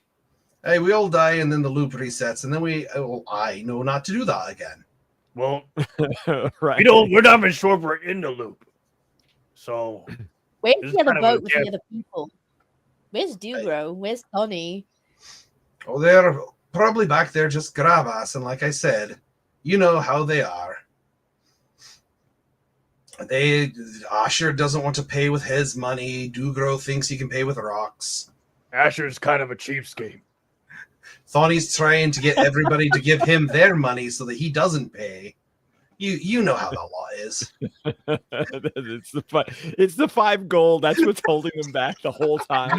Hey, we all die, and then the loop resets, and then I know not to do that again. Well, right. we're not even sure if we're in the loop. So Where's this the is other kind of boat a with the guess. other people? Where's Dugro? Where's Tony? Oh, they're probably back there just grab ass, and like I said, you know how they are. Asher doesn't want to pay with his money. Dugro thinks he can pay with rocks. Asher's kind of a cheapskate. Thawny's trying to get everybody to give him their money so that he doesn't pay. You know how that law is. It's the 5 gold. That's what's holding them back the whole time.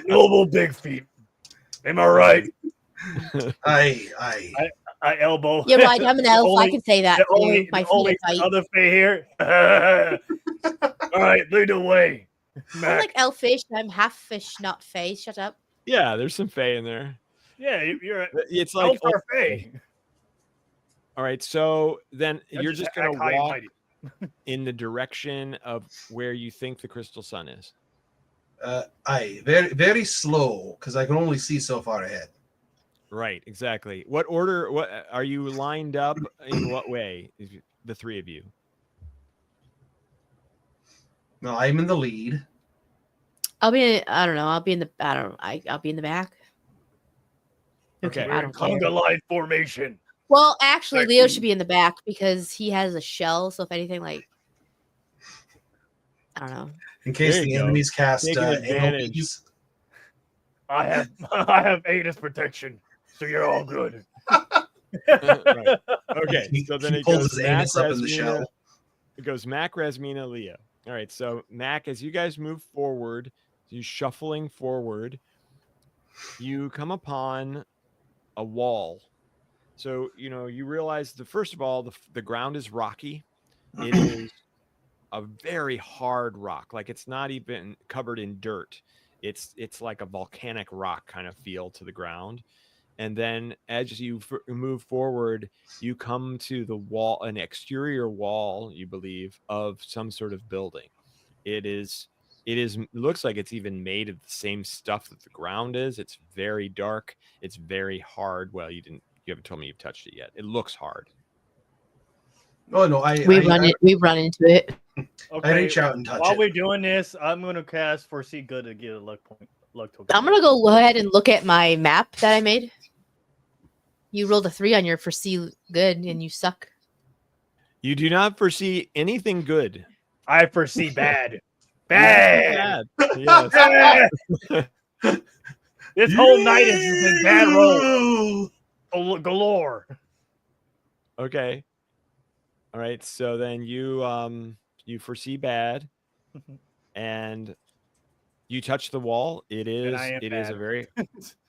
Noble big feet. Am I right? I elbow. Yeah, right. I'm an elf. I can say that. Too. My feet are tight. Other fey here. All right, lead the way. I'm like elfish. I'm half fish, not fey. Shut up. Yeah, there's some fey in there. Yeah, you're. It's like elf fey. All right, so then you're just going to high and walk mighty. in the direction of where you think the crystal sun is. Very, very slow because I can only see so far ahead. Right, exactly. What order? What are you lined up in? What way? The 3 of you. No, I'm in the lead. I'll be. I don't know. I'll be in the. I'll be in the back. Okay. I don't care. Conga line formation. Well, actually, Leo should be in the back because he has a shell. So if anything, like, I don't know. In case There the you go. enemies cast Taking advantage. AOPs. I have Aegis protection, so you're all good. Right. Okay, so then he it pulls goes his Mac, anus up in the Rasmina. shell. It goes Mac, Rasmina, Leo. All right, so Mac, as you guys move forward, you shuffling forward, you come upon a wall. So, you realize first of all, the ground is rocky. It is a very hard rock. Like it's not even covered in dirt. It's like a volcanic rock kind of feel to the ground. And then as you move forward, you come to the wall, an exterior wall, you believe, of some sort of building. It looks like it's even made of the same stuff that the ground is. It's very dark. It's very hard. Well, you haven't told me you've touched it yet. It looks hard. Oh no, we run into it. Okay, I reach out and touch while it. we're doing this, I'm gonna cast Foresee Good to get a luck token. I'm gonna go ahead and look at my map that I made. You rolled a 3 on your foresee good, and you suck. You do not foresee anything good. I foresee bad. Bad. Yes. This whole night has just been bad rolls galore. Okay. All right. So then you foresee bad, and you touch the wall. It is a very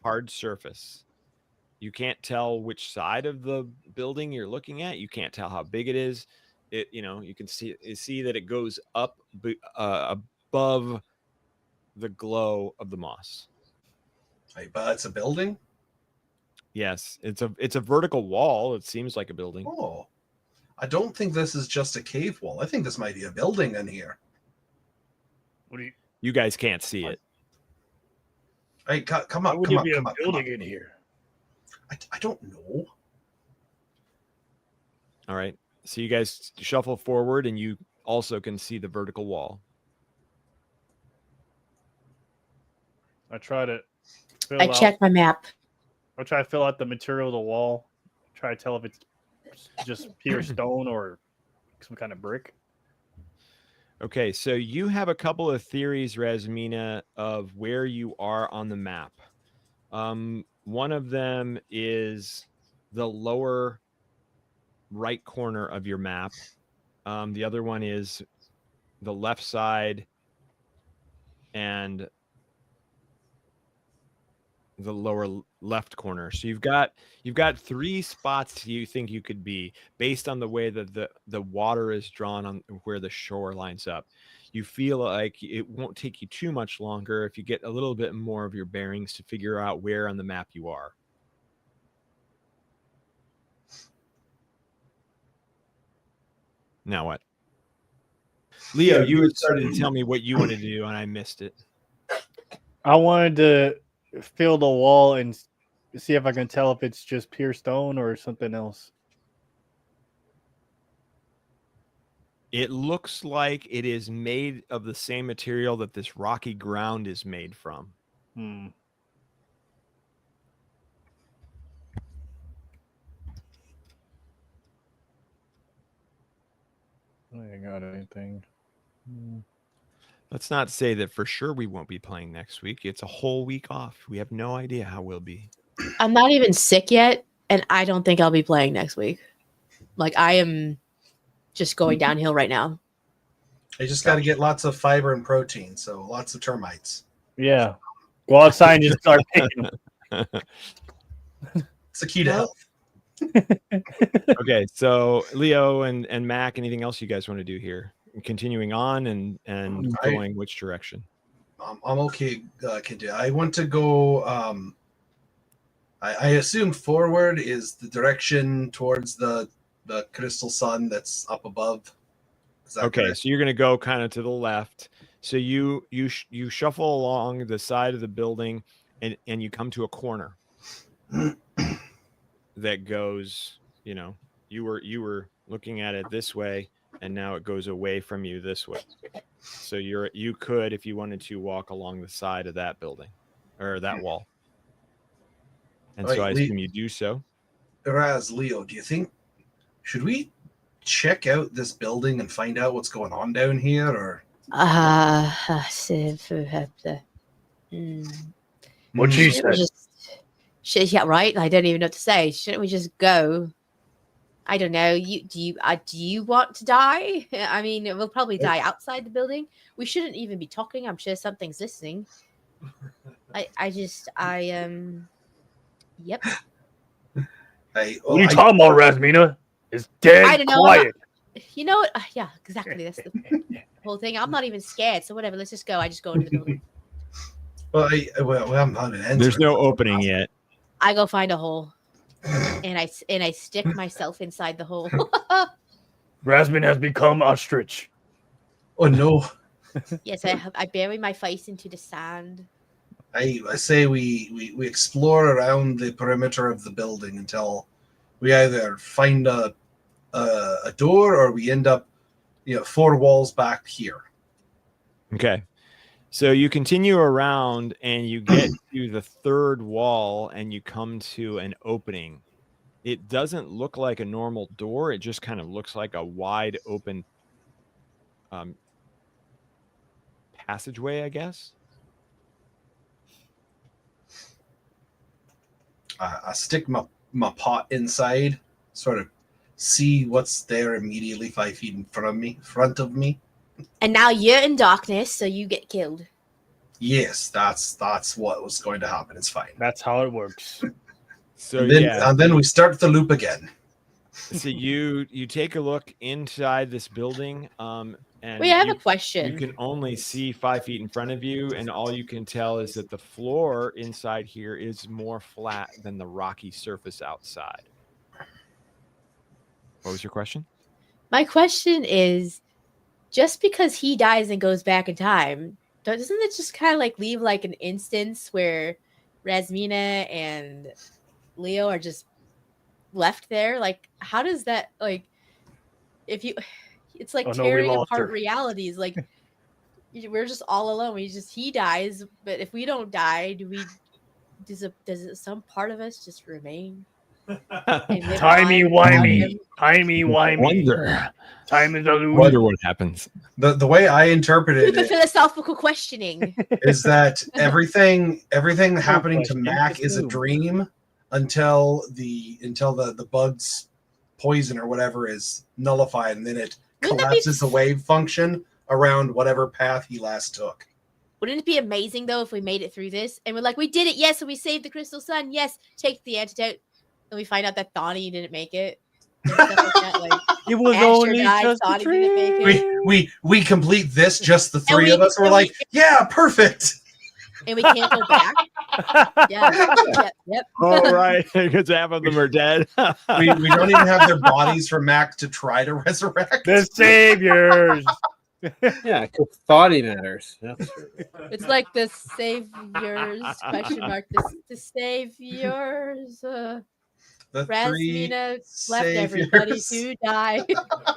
hard surface. You can't tell which side of the building you're looking at. You can't tell how big it is. You can see that it goes up above the glow of the moss. But it's a building? Yes, it's a vertical wall. It seems like a building. Oh, I don't think this is just a cave wall. I think this might be a building in here. What do you guys can't see it? Hey, come up. Would Come you up. be Come a up. building in here? I don't know. All right. So you guys shuffle forward, and you also can see the vertical wall. I try to. I check my map. I try to fill out the material of the wall. Try to tell if it's just pure stone or some kind of brick. Okay, so you have a couple of theories, Rasmina, of where you are on the map. One of them is the lower right corner of your map. The other one is the left side and the lower left corner. So you've got 3 spots you think you could be based on the way that the water is drawn on where the shore lines up. You feel like it won't take you too much longer if you get a little bit more of your bearings to figure out where on the map you are. Now what? Leo, you had started to tell me what you wanted to do, and I missed it. I wanted to fill the wall and see if I can tell if it's just pure stone or something else. It looks like it is made of the same material that this rocky ground is made from. I ain't got anything. Let's not say that for sure we won't be playing next week. It's a whole week off. We have no idea how we'll be. I'm not even sick yet, and I don't think I'll be playing next week. Like, I am just going downhill right now. I just got to get lots of fiber and protein, so lots of termites. Yeah. Go outside and just start picking them. It's the key to health. Okay, so Leo and Mac, anything else you guys want to do here? Continuing on and going which direction? I'm okay, Kid. I want to go. I assume forward is the direction towards the crystal sun that's up above. Okay, correct? so you're going to go kind of to the left. So you shuffle along the side of the building, and you come to a corner that goes. You were looking at it this way, and now it goes away from you this way. So you could, if you wanted to, walk along the side of that building or that wall. And so I assume you do so. Leo, do you think should we check out this building and find out what's going on down here, or? What she said. Yeah, right. I don't even know what to say. Shouldn't we just go? I don't know. Do you want to die? I mean, we'll probably die outside the building. We shouldn't even be talking. I'm sure something's listening. Yep. What are you talking about, Rasmina? It's dead I don't know. quiet. You know what? Yeah, exactly. That's the whole thing. I'm not even scared. So whatever. Let's just go. I just go into the building. Well, I'm not an There's no opening yet. I go find a hole, and I stick myself inside the hole. Rasmina has become ostrich. Oh no! Yes, I bury my face into the sand. I say we explore around the perimeter of the building until we either find a door or we end up 4 walls back here. Okay. So you continue around and you get to the 3rd wall and you come to an opening. It doesn't look like a normal door. It just kind of looks like a wide open passageway, I guess. I stick my pot inside, sort of see what's there immediately 5 feet in front of me. And now you're in darkness, so you get killed. Yes, that's what was going to happen. It's fine. That's how it works. So and then we start the loop again. So you take a look inside this building, and Wait, I have a question. You can only see 5 feet in front of you, and all you can tell is that the floor inside here is more flat than the rocky surface outside. What was your question? My question is, just because he dies and goes back in time, doesn't it just kind of like leave like an instance where Rasmina and Leo are just left there? Like, how does that, like, if you, it's like tearing apart realities. Like, we're just all alone. He dies, but if we don't die, does some part of us just remain? Timey-wimey. Wonder. Time is a illusion. Wonder what happens. The way I interpreted The it philosophical questioning is that everything happening to Mac is a dream until the bug's poison or whatever is nullified, and then it collapses the wave function around whatever path he last took. Wouldn't it be amazing though if we made it through this and we're like, we did it, yes, and we saved the crystal sun, yes, take the antidote, and we find out that Thani didn't make it. And stuff like that, like, it was only just a dream. We complete this, just the three of us. We're like, yeah, perfect. And we can't go back. Yep. All right, because half of them are dead. we don't even have their bodies for Mac to try to resurrect. The saviors. Yeah, Thani matters. It's like the saviors question mark. The saviors. Rasmina left everybody to die.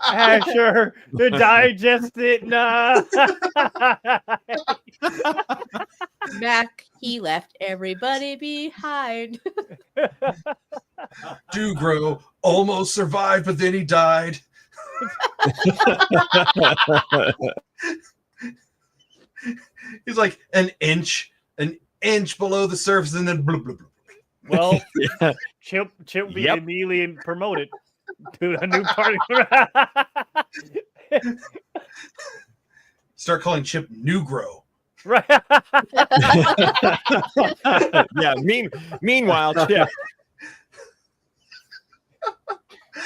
Asher, to digest it now. Mac, he left everybody behind. Dugro almost survived, but then he died. He's like an inch below the surface, and then blah, blah, blah. Well, Chip be immediately promoted to a new party. Start calling Chip Nugro. Right. Yeah. Meanwhile, Chip.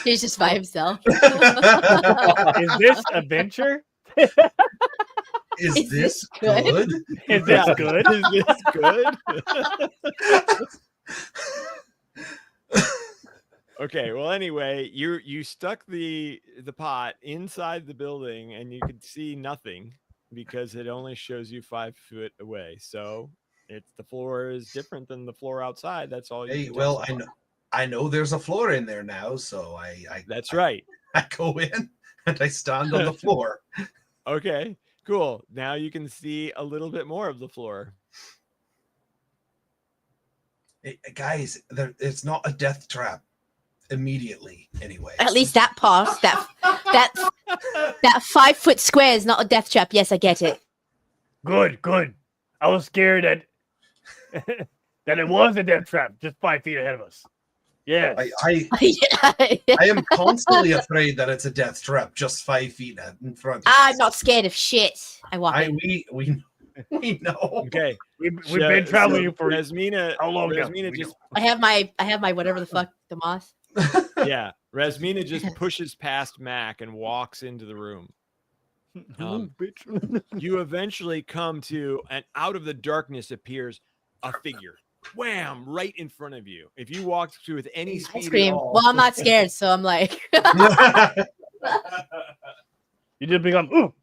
He's just by himself. Is this adventure? Is this good? Is this good? Is this good? Okay, well, anyway, you stuck the pot inside the building, and you could see nothing because it only shows you 5 foot away. So the floor is different than the floor outside. That's all. I know there's a floor in there now, so I that's right. I go in and I stand on the floor. Okay, cool. Now you can see a little bit more of the floor. Guys, it's not a death trap immediately anyway. At least that part, that 5 foot square is not a death trap. Yes, I get it. Good. I was scared that it was a death trap just 5 feet ahead of us. Yes. I am constantly afraid that it's a death trap just 5 feet in front of us. I'm not scared of shit. I walk in. We know. Okay. We've been traveling for Rasmina. How long now? Rasmina just I have my whatever the fuck, the moss. Yeah. Rasmina just pushes past Mac and walks into the room. You eventually come to, and out of the darkness appears a figure. Wham! Right in front of you. If you walked through with any speed, I scream. Well, I'm not scared, so I'm like. You just become ooh.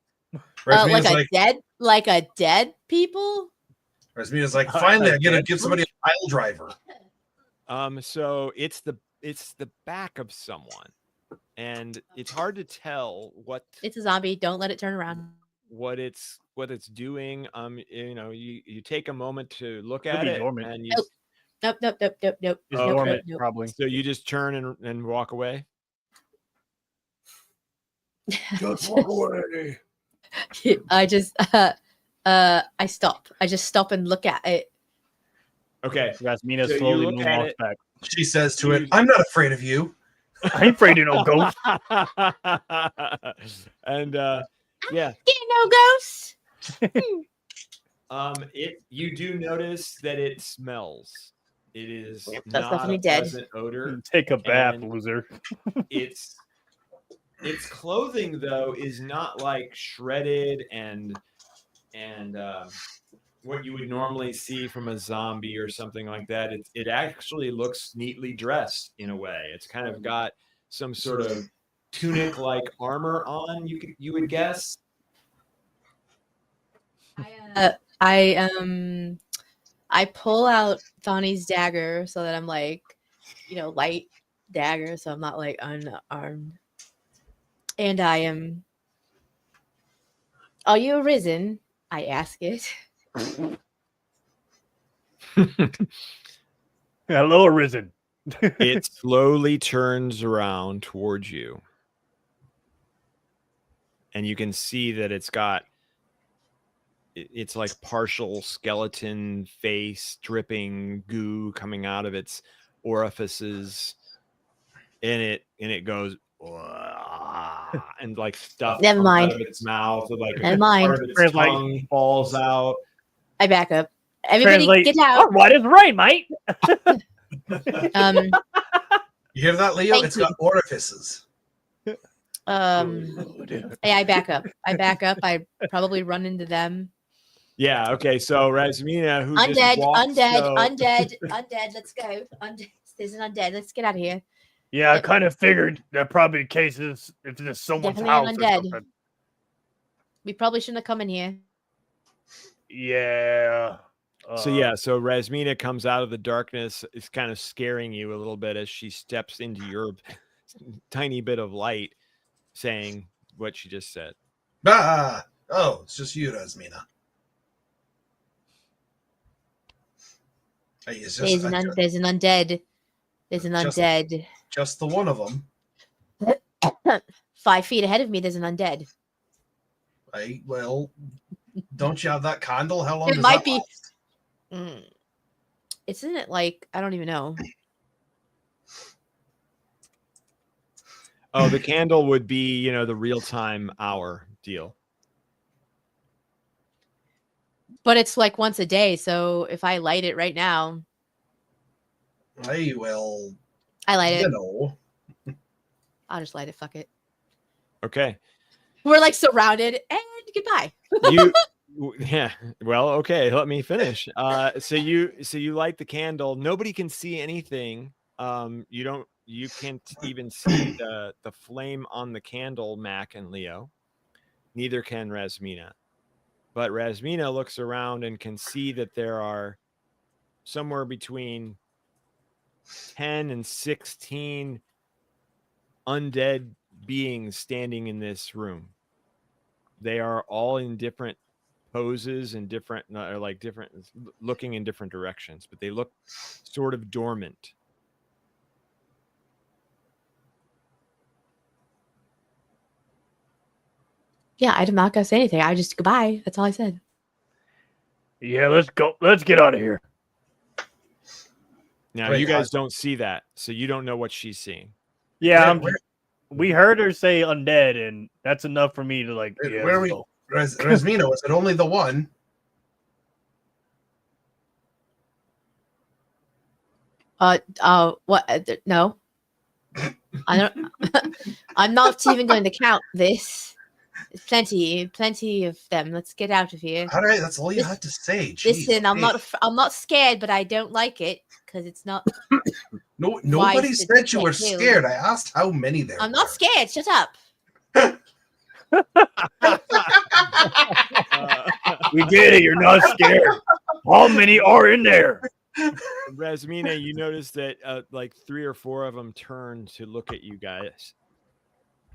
Like a dead people. Rasmina's like, finally, I get to give somebody a pile driver. So it's the back of someone, and it's hard to tell what. It's a zombie. Don't let it turn around. What it's doing. You take a moment to look at it, and Nope. It's Okay. dormant, probably. So you just turn and walk away? Just walk away. I just I stop. I just stop and look at it. Okay. Rasmina So you slowly look at moonwalks it. back. She says to it, "I'm not afraid of you." I ain't afraid of no ghost. And yeah. Get no ghosts. You do notice that it smells. It is That's not a definitely dead. pleasant odor. Take a bath, And loser. Its clothing though is not like shredded and what you would normally see from a zombie or something like that. It actually looks neatly dressed in a way. It's kind of got some sort of tunic like armor on, you would guess. I pull out Thawny's dagger so that I'm like, light dagger, so I'm not like unarmed. And I am. Are you arisen? I ask it. Hello, Arisen. It slowly turns around towards you. And you can see that it's like partial skeleton face, dripping goo coming out of its orifices. And it goes and like stuff Never comes mind. out of its mouth, and like Never mind. part of its tongue falls out. I back up. Everybody get out. Oh, what is right, mate? You hear that, Leo? It's got orifices. Hey, I back up. I probably run into them. Yeah. Okay. So Rasmina, who undead, just walked, undead. Let's go. There's an undead. Let's get out of here. Yeah, I kind of figured that probably the case is if there's someone's Definitely house an or undead. something. We probably shouldn't have come in here. Yeah. So Rasmina comes out of the darkness. It's kind of scaring you a little bit as she steps into your tiny bit of light, saying what she just said. Ah! Oh, it's just you, Rasmina. There's an undead. There's an undead. Just the one of them. 5 feet ahead of me, there's an undead. Well, don't you have that candle? How long It does might that be. last? Isn't it like, I don't even know. Oh, the candle would be, the real-time hour deal. But it's like once a day, so if I light it right now. I light it. I'll just light it. Fuck it. Okay. We're like surrounded, and goodbye. Yeah. Well, okay. Let me finish. So you light the candle. Nobody can see anything. You can't even see the flame on the candle, Mac and Leo. Neither can Rasmina. But Rasmina looks around and can see that there are somewhere between 10 and 16 undead beings standing in this room. They are all in different poses and different looking in different directions, but they look sort of dormant. Yeah, I'm not gonna say anything. I just goodbye. That's all I said. Yeah, let's go. Let's get out of here. Now you guys don't see that, so you don't know what she's seeing. Yeah, we heard her say undead, and that's enough for me to like. Yeah, where are we? Rasmina, was it only the one? What? No, I don't. I'm not even going to count this. Plenty of them. Let's get out of here. All right, that's all you had to say. Jeez, listen, I'm not scared, but I don't like it because it's not. No, nobody said you were scared. I asked how many there. I'm not scared. Shut up. We get it. You're not scared. How many are in there? Rasmina, you notice that like 3 or 4 of them turn to look at you guys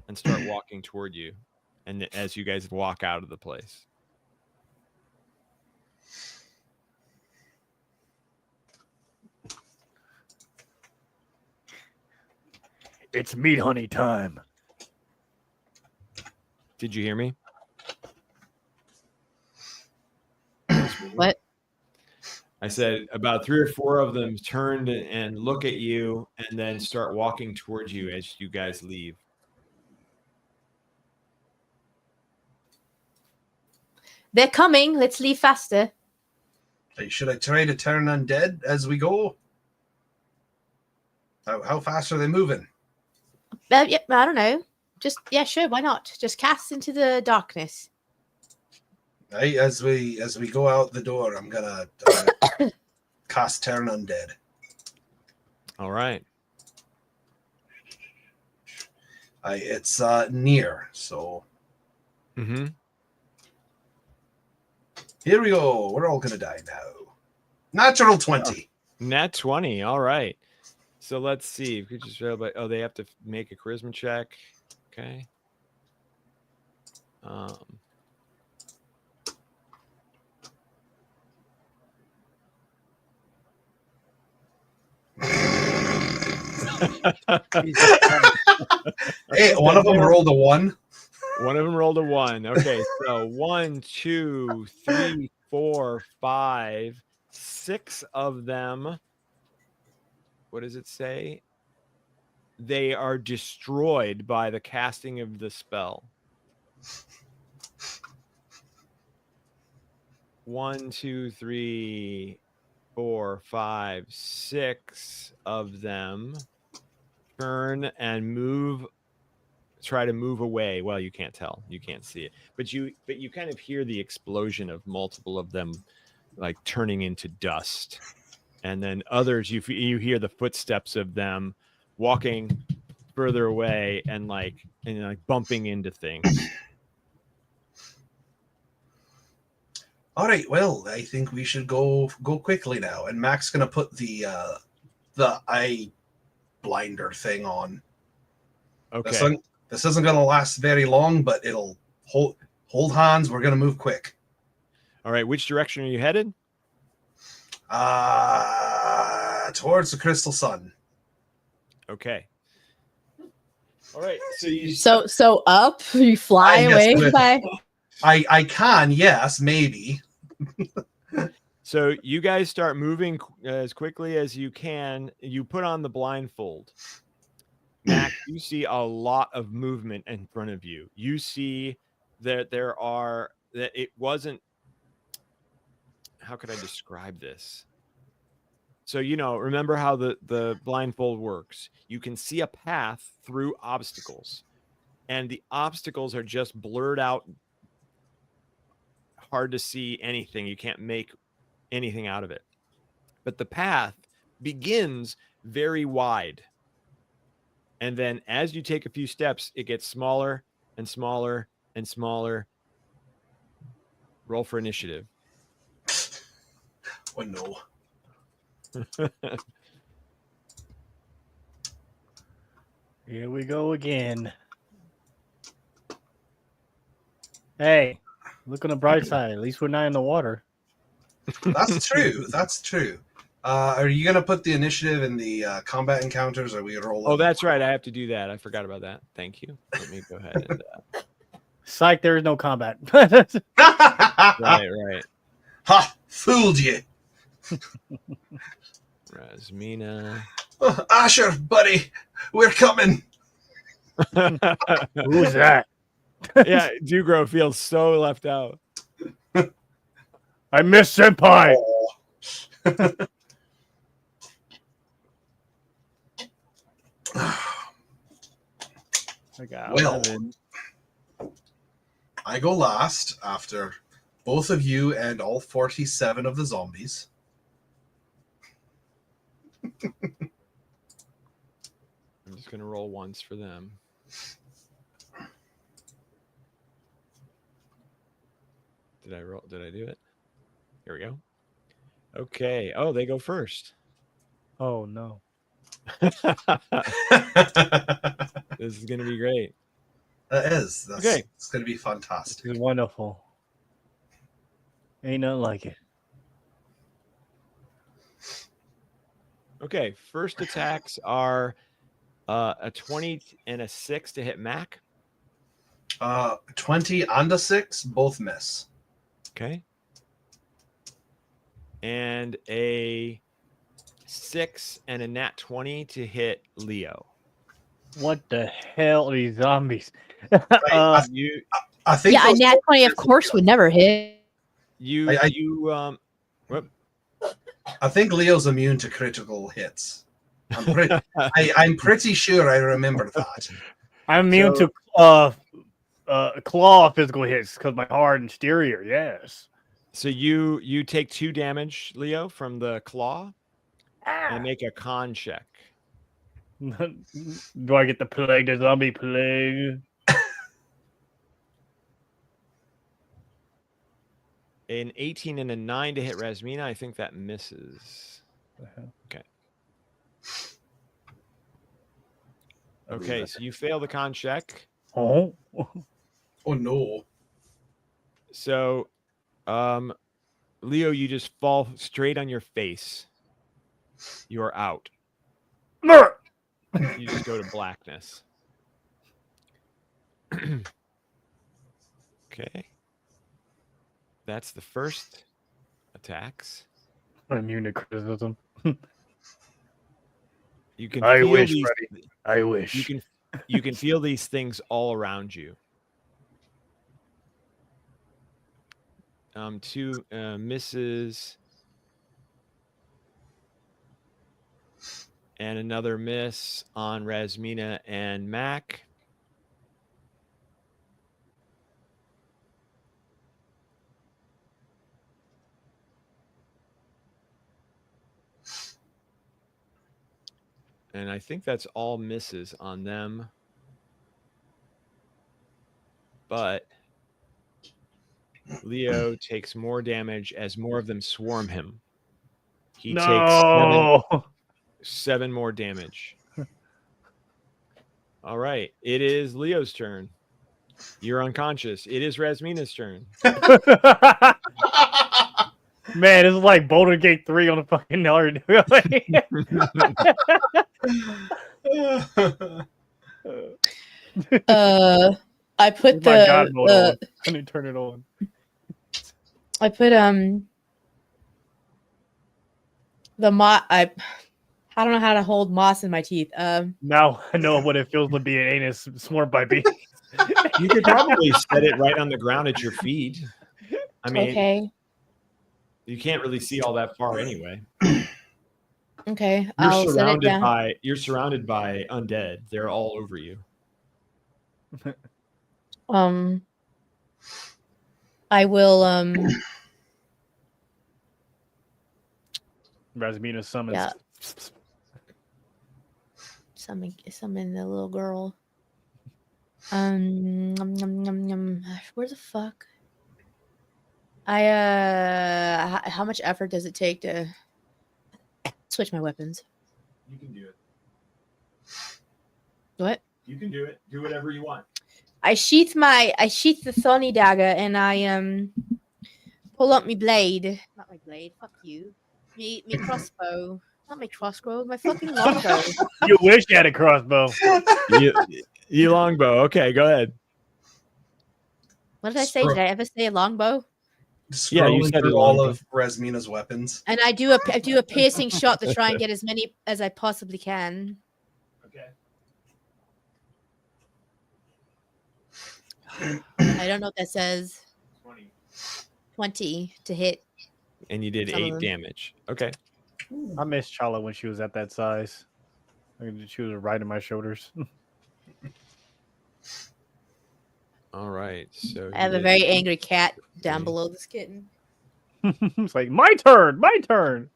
and start walking toward you. And as you guys walk out of the place. It's meat honey time. Did you hear me? What? I said about 3 or 4 of them turned and look at you and then start walking towards you as you guys leave. They're coming. Let's leave faster. Should I try to turn undead as we go? How fast are they moving? Yeah, I don't know. Just yeah, sure. Why not? Just cast into the darkness. Right, as we go out the door, I'm gonna cast turn undead. All right. It's near, so Mm-hmm. here we go. We're all gonna die now. Natural 20. Nat 20. All right. So let's see. If we could just oh, they have to make a charisma check. Okay. Hey, one of them rolled a 1. One of them rolled a 1. Okay, so 1, 2, 3, 4, 5, 6 of them. What does it say? They are destroyed by the casting of the spell. 1, 2, 3, 4, 5, 6 of them turn and move. Try to move away. Well, you can't tell. You can't see it. But you kind of hear the explosion of multiple of them like turning into dust. And then others, you hear the footsteps of them walking further away and like bumping into things. All right, well, I think we should go quickly now. And Mac's gonna put the eye blinder thing on. Okay. This isn't gonna last very long, but it'll hold hands. We're gonna move quick. All right. Which direction are you headed? Towards the crystal sun. Okay. All right. So up, you fly away. I can, yes, maybe. So you guys start moving as quickly as you can. You put on the blindfold. Mac, you see a lot of movement in front of you. You see that it wasn't, how could I describe this? So, remember how the blindfold works. You can see a path through obstacles, and the obstacles are just blurred out, hard to see anything. You can't make anything out of it. But the path begins very wide. And then as you take a few steps, it gets smaller and smaller and smaller. Roll for initiative. Oh, no. Here we go again. Hey, look on the bright side. At least we're not in the water. That's true. That's true. Are you going to put the initiative in the combat encounters, or are we rolling? Oh, that's right. I have to do that. I forgot about that. Thank you. Let me go ahead and... Psych, there is no combat. Right. Ha! Fooled you. Rasmina. Oh, Asher, buddy, we're coming. Who's that? Yeah, Dugro feels so left out. I miss Senpai. Well, I go last after both of you and all 47 of the zombies. I'm just going to roll once for them. Did I do it? Here we go. Okay. Oh, they go first. Oh, no. This is going to be great. That is. Okay. It's going to be fantastic. This is wonderful. Ain't nothing like it. Okay. First attacks are A 20 and a 6 to hit Mac. 20 and a 6, both miss. Okay. And a 6 and a nat 20 to hit Leo. What the hell are these zombies? I think a nat 20, of course, would never hit. I think Leo's immune to critical hits. I'm pretty sure I remember that. I'm immune to claw physical hits because my hard exterior. Yes. So you take 2 damage, Leo, from the claw, and make a con check. Do I get the plague, the zombie plague? An 18 and a 9 to hit Rasmina. I think that misses. Okay. Okay, so you fail the con check. Oh. Oh no. So, Leo, you just fall straight on your face. You are out. You just go to blackness. Okay. That's the first attacks. I'm immune to criticism. You can. I feel wish, these, Freddy. I wish. You can feel these things all around you. 2 misses. And another miss on Rasmina and Mac. And I think that's all misses on them. But Leo takes more damage as more of them swarm him. He takes 7 more damage. All right. It is Leo's turn. You're unconscious. It is Rasmina's turn. Man, this is like Boulder Gate 3 on a fucking hard. I put God mode on. I need to turn it on. I put the moss. I don't know how to hold moss in my teeth. Now I know what it feels to be an anus swarmed by bees. You could probably set it right on the ground at your feet. I mean, okay. You can't really see all that far anyway. Okay, I'll set it down. You're surrounded by undead. They're all over you. I will Rasmina summons. Yeah. Summon the little girl. Where the fuck? How much effort does it take to switch my weapons? You can do it. What? You can do it. Do whatever you want. I sheath the thorny dagger and I pull up my blade. Not my blade. Fuck you. Me crossbow. Not my crossbow. My fucking longbow. You wish you had a crossbow. you longbow. Okay, go ahead. What did I say? Did I ever say a longbow? Yeah, you said all of Rasmina's weapons. And I do a piercing shot to try and get as many as I possibly can. Okay. I don't know what that says. 20 to hit. And you did 8 damage. Okay. I missed Chala when she was at that size. She was right in my shoulders. All right. So I have a very angry cat down below this kitten. It's like, my turn, my turn.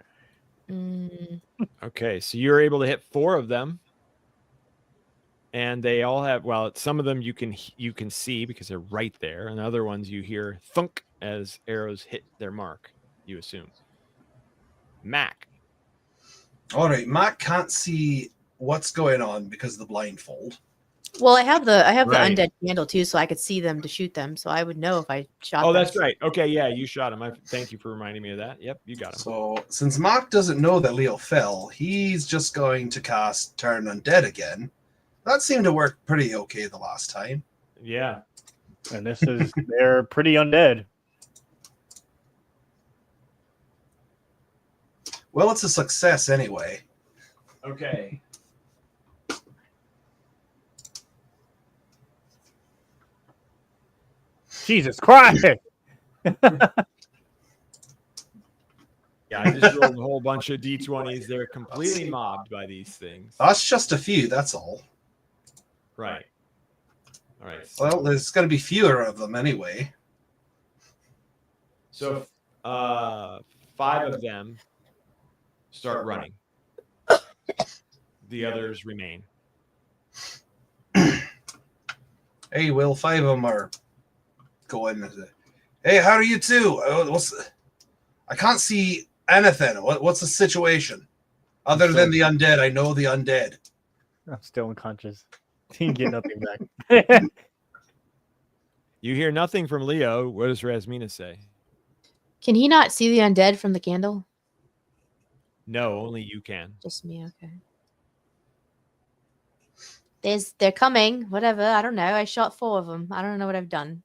Okay, so you're able to hit 4 of them. And they all have, well, some of them you can see because they're right there. And other ones you hear thunk as arrows hit their mark, you assume. Mac. All right, Mac can't see what's going on because of the blindfold. Well, I have the Right. undead candle too, so I could see them to shoot them. So I would know if I shot them. Oh, that's right. Okay, yeah, you shot him. Thank you for reminding me of that. Yep, you got him. So since Mac doesn't know that Leo fell, he's just going to cast Turn Undead again That seemed to work pretty okay the last time. Yeah. And this is they're pretty undead. Well, it's a success anyway. Okay. Jesus Christ! Yeah, I just rolled a whole bunch of d20s. They're completely mobbed by these things. That's just a few, that's all. Right. All right. Well, there's going to be fewer of them anyway. So 5 of them start running. The others remain. Hey, Will, 5 of them are going. Hey, how are you two? I can't see anything. What's the situation? Other than the undead, I know the undead. I'm still unconscious. He can get nothing back. You hear nothing from Leo. What does Rasmina say? Can he not see the undead from the candle? No, only you can. Just me, okay. They're coming. Whatever. I don't know. I shot 4 of them. I don't know what I've done.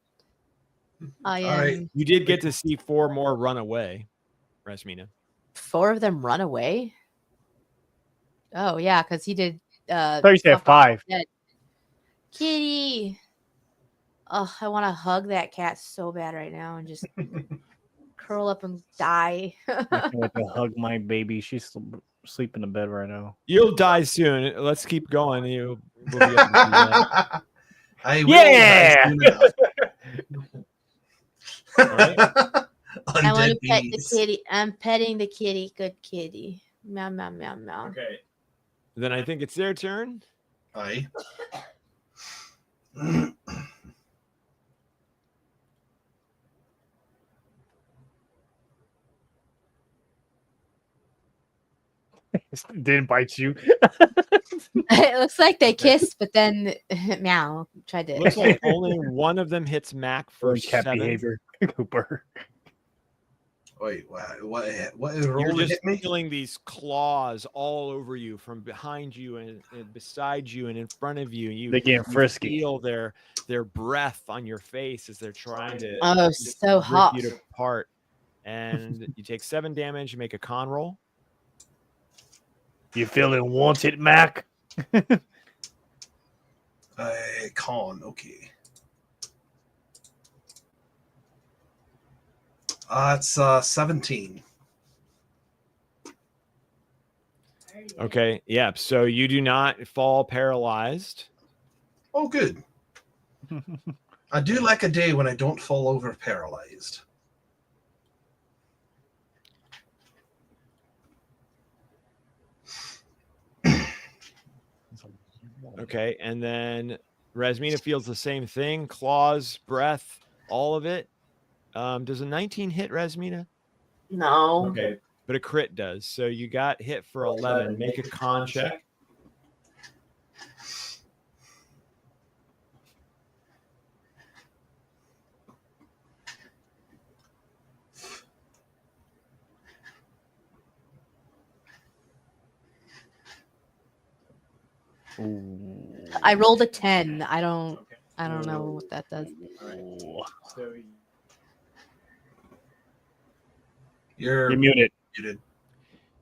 I All right. You did get to see 4 more run away, Rasmina. 4 of them run away. Oh yeah, because he did. I thought you said 5. Kitty. Oh, I want to hug that cat so bad right now and just curl up and die. I can't wait to hug my baby. She's sleeping in bed right now. You'll die soon. Let's keep going. You will be able to do that. I will. Yeah! Right. I want to pet the kitty. I'm petting the kitty. Good kitty. Meow, meow, meow, meow. Okay. Then I think it's their turn. Aye. Didn't bite you. It looks like they kissed, but then meow tried to. Looks like only one of them hits Mac for cat 7. behavior. Cooper. Wait, what You're roll just hit me? feeling these claws all over you, from behind you and beside you and in front of you. They're getting frisky. Feel their breath on your face as they're trying to so rip hot. you apart. And you take 7 damage. You make a con roll. You feeling wanted, Mac? Con, okay. It's 17. Okay, yeah. So you do not fall paralyzed. Oh, good. I do like a day when I don't fall over paralyzed. Okay, and then Rasmina feels the same thing. Claws, breath, all of it. Does a 19 hit Rasmina? No. Okay, but a crit does. So you got hit for 11. Make a con check. I rolled a 10. I don't know what that does. You're muted.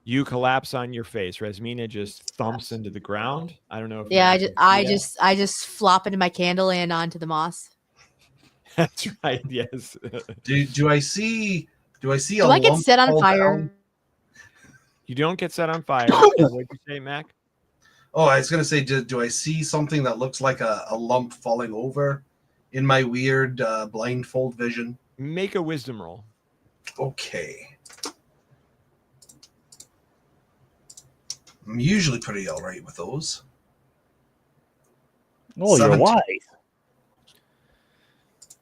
You collapse on your face. Rasmina just thumps into the ground. I don't know if Yeah, I just flop into my candle and onto the moss. That's right. Yes. Do I see Do I get set on fire? Down? You don't get set on fire. What'd you say, Mac? Oh, I was going to say, do I see something that looks like a lump falling over in my weird blindfold vision? Make a wisdom roll. Okay. I'm usually pretty all right with those. Oh, 17. you're wise.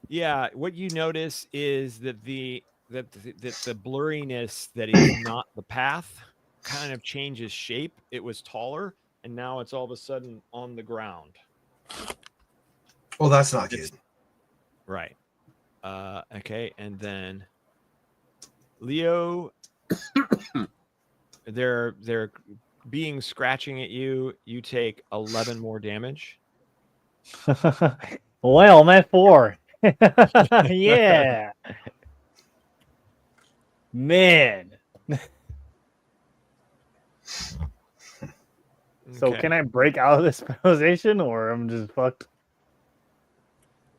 Yeah, what you notice is that the blurriness that is not the path kind of changes shape. It was taller, and now it's all of a sudden on the ground. Oh, that's not good. Right. Okay, and then Leo, they're being scratching at you, you take 11 more damage. Well, I'm at 4. Yeah. Man. So Okay. can I break out of this position, or I'm just fucked?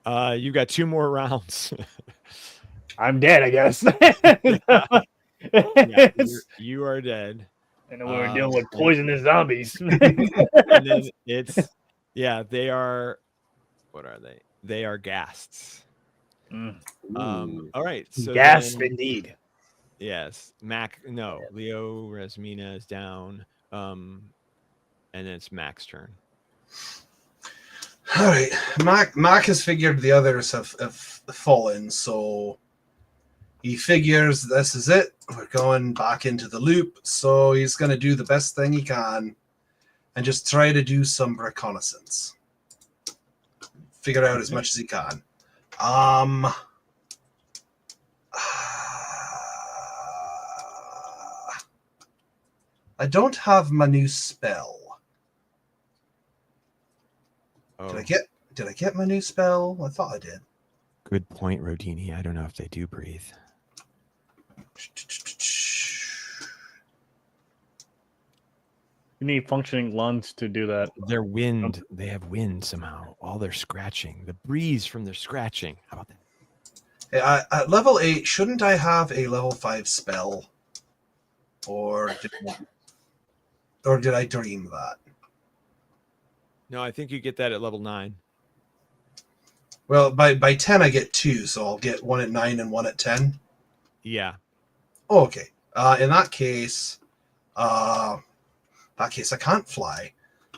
You got 2 more rounds. I'm dead, I guess. Yeah, you are dead. And then we were dealing with poisonous zombies. And then they are, what are they? They are ghasts. All right. So Gasp indeed. Yes. Leo, Rasmina is down. And then it's Mac's turn. All right. Mac has figured the others have fallen, so he figures this is it. We're going back into the loop, so he's going to do the best thing he can and just try to do some reconnaissance. Figure out as much as he can. I don't have my new spell. Oh. Did I get my new spell? I thought I did. Good point, Rodini. I don't know if they do breathe. You need functioning lungs to do that. Their wind, they have wind somehow. All their scratching, the breeze from their scratching. How about that? At level 8, shouldn't I have a level 5 spell? Or did I dream that? No, I think you get that at level 9. Well, by 10 I get 2, so I'll get 1 at 9 and 1 at 10. Yeah. Oh, okay. In that case, I can't fly.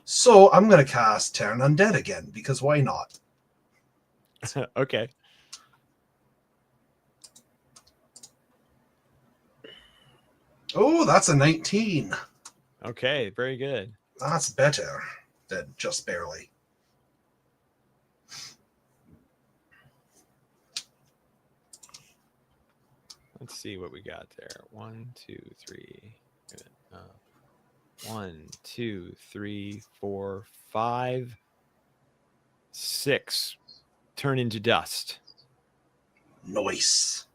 So I'm going to cast Turn Undead again, because why not? Okay. Oh, that's a 19. Okay, very good. That's better than just barely. Let's see what we got there. 1, 2, 3. 1, 2, 3, 4, 5, 6 turn into dust. Nice.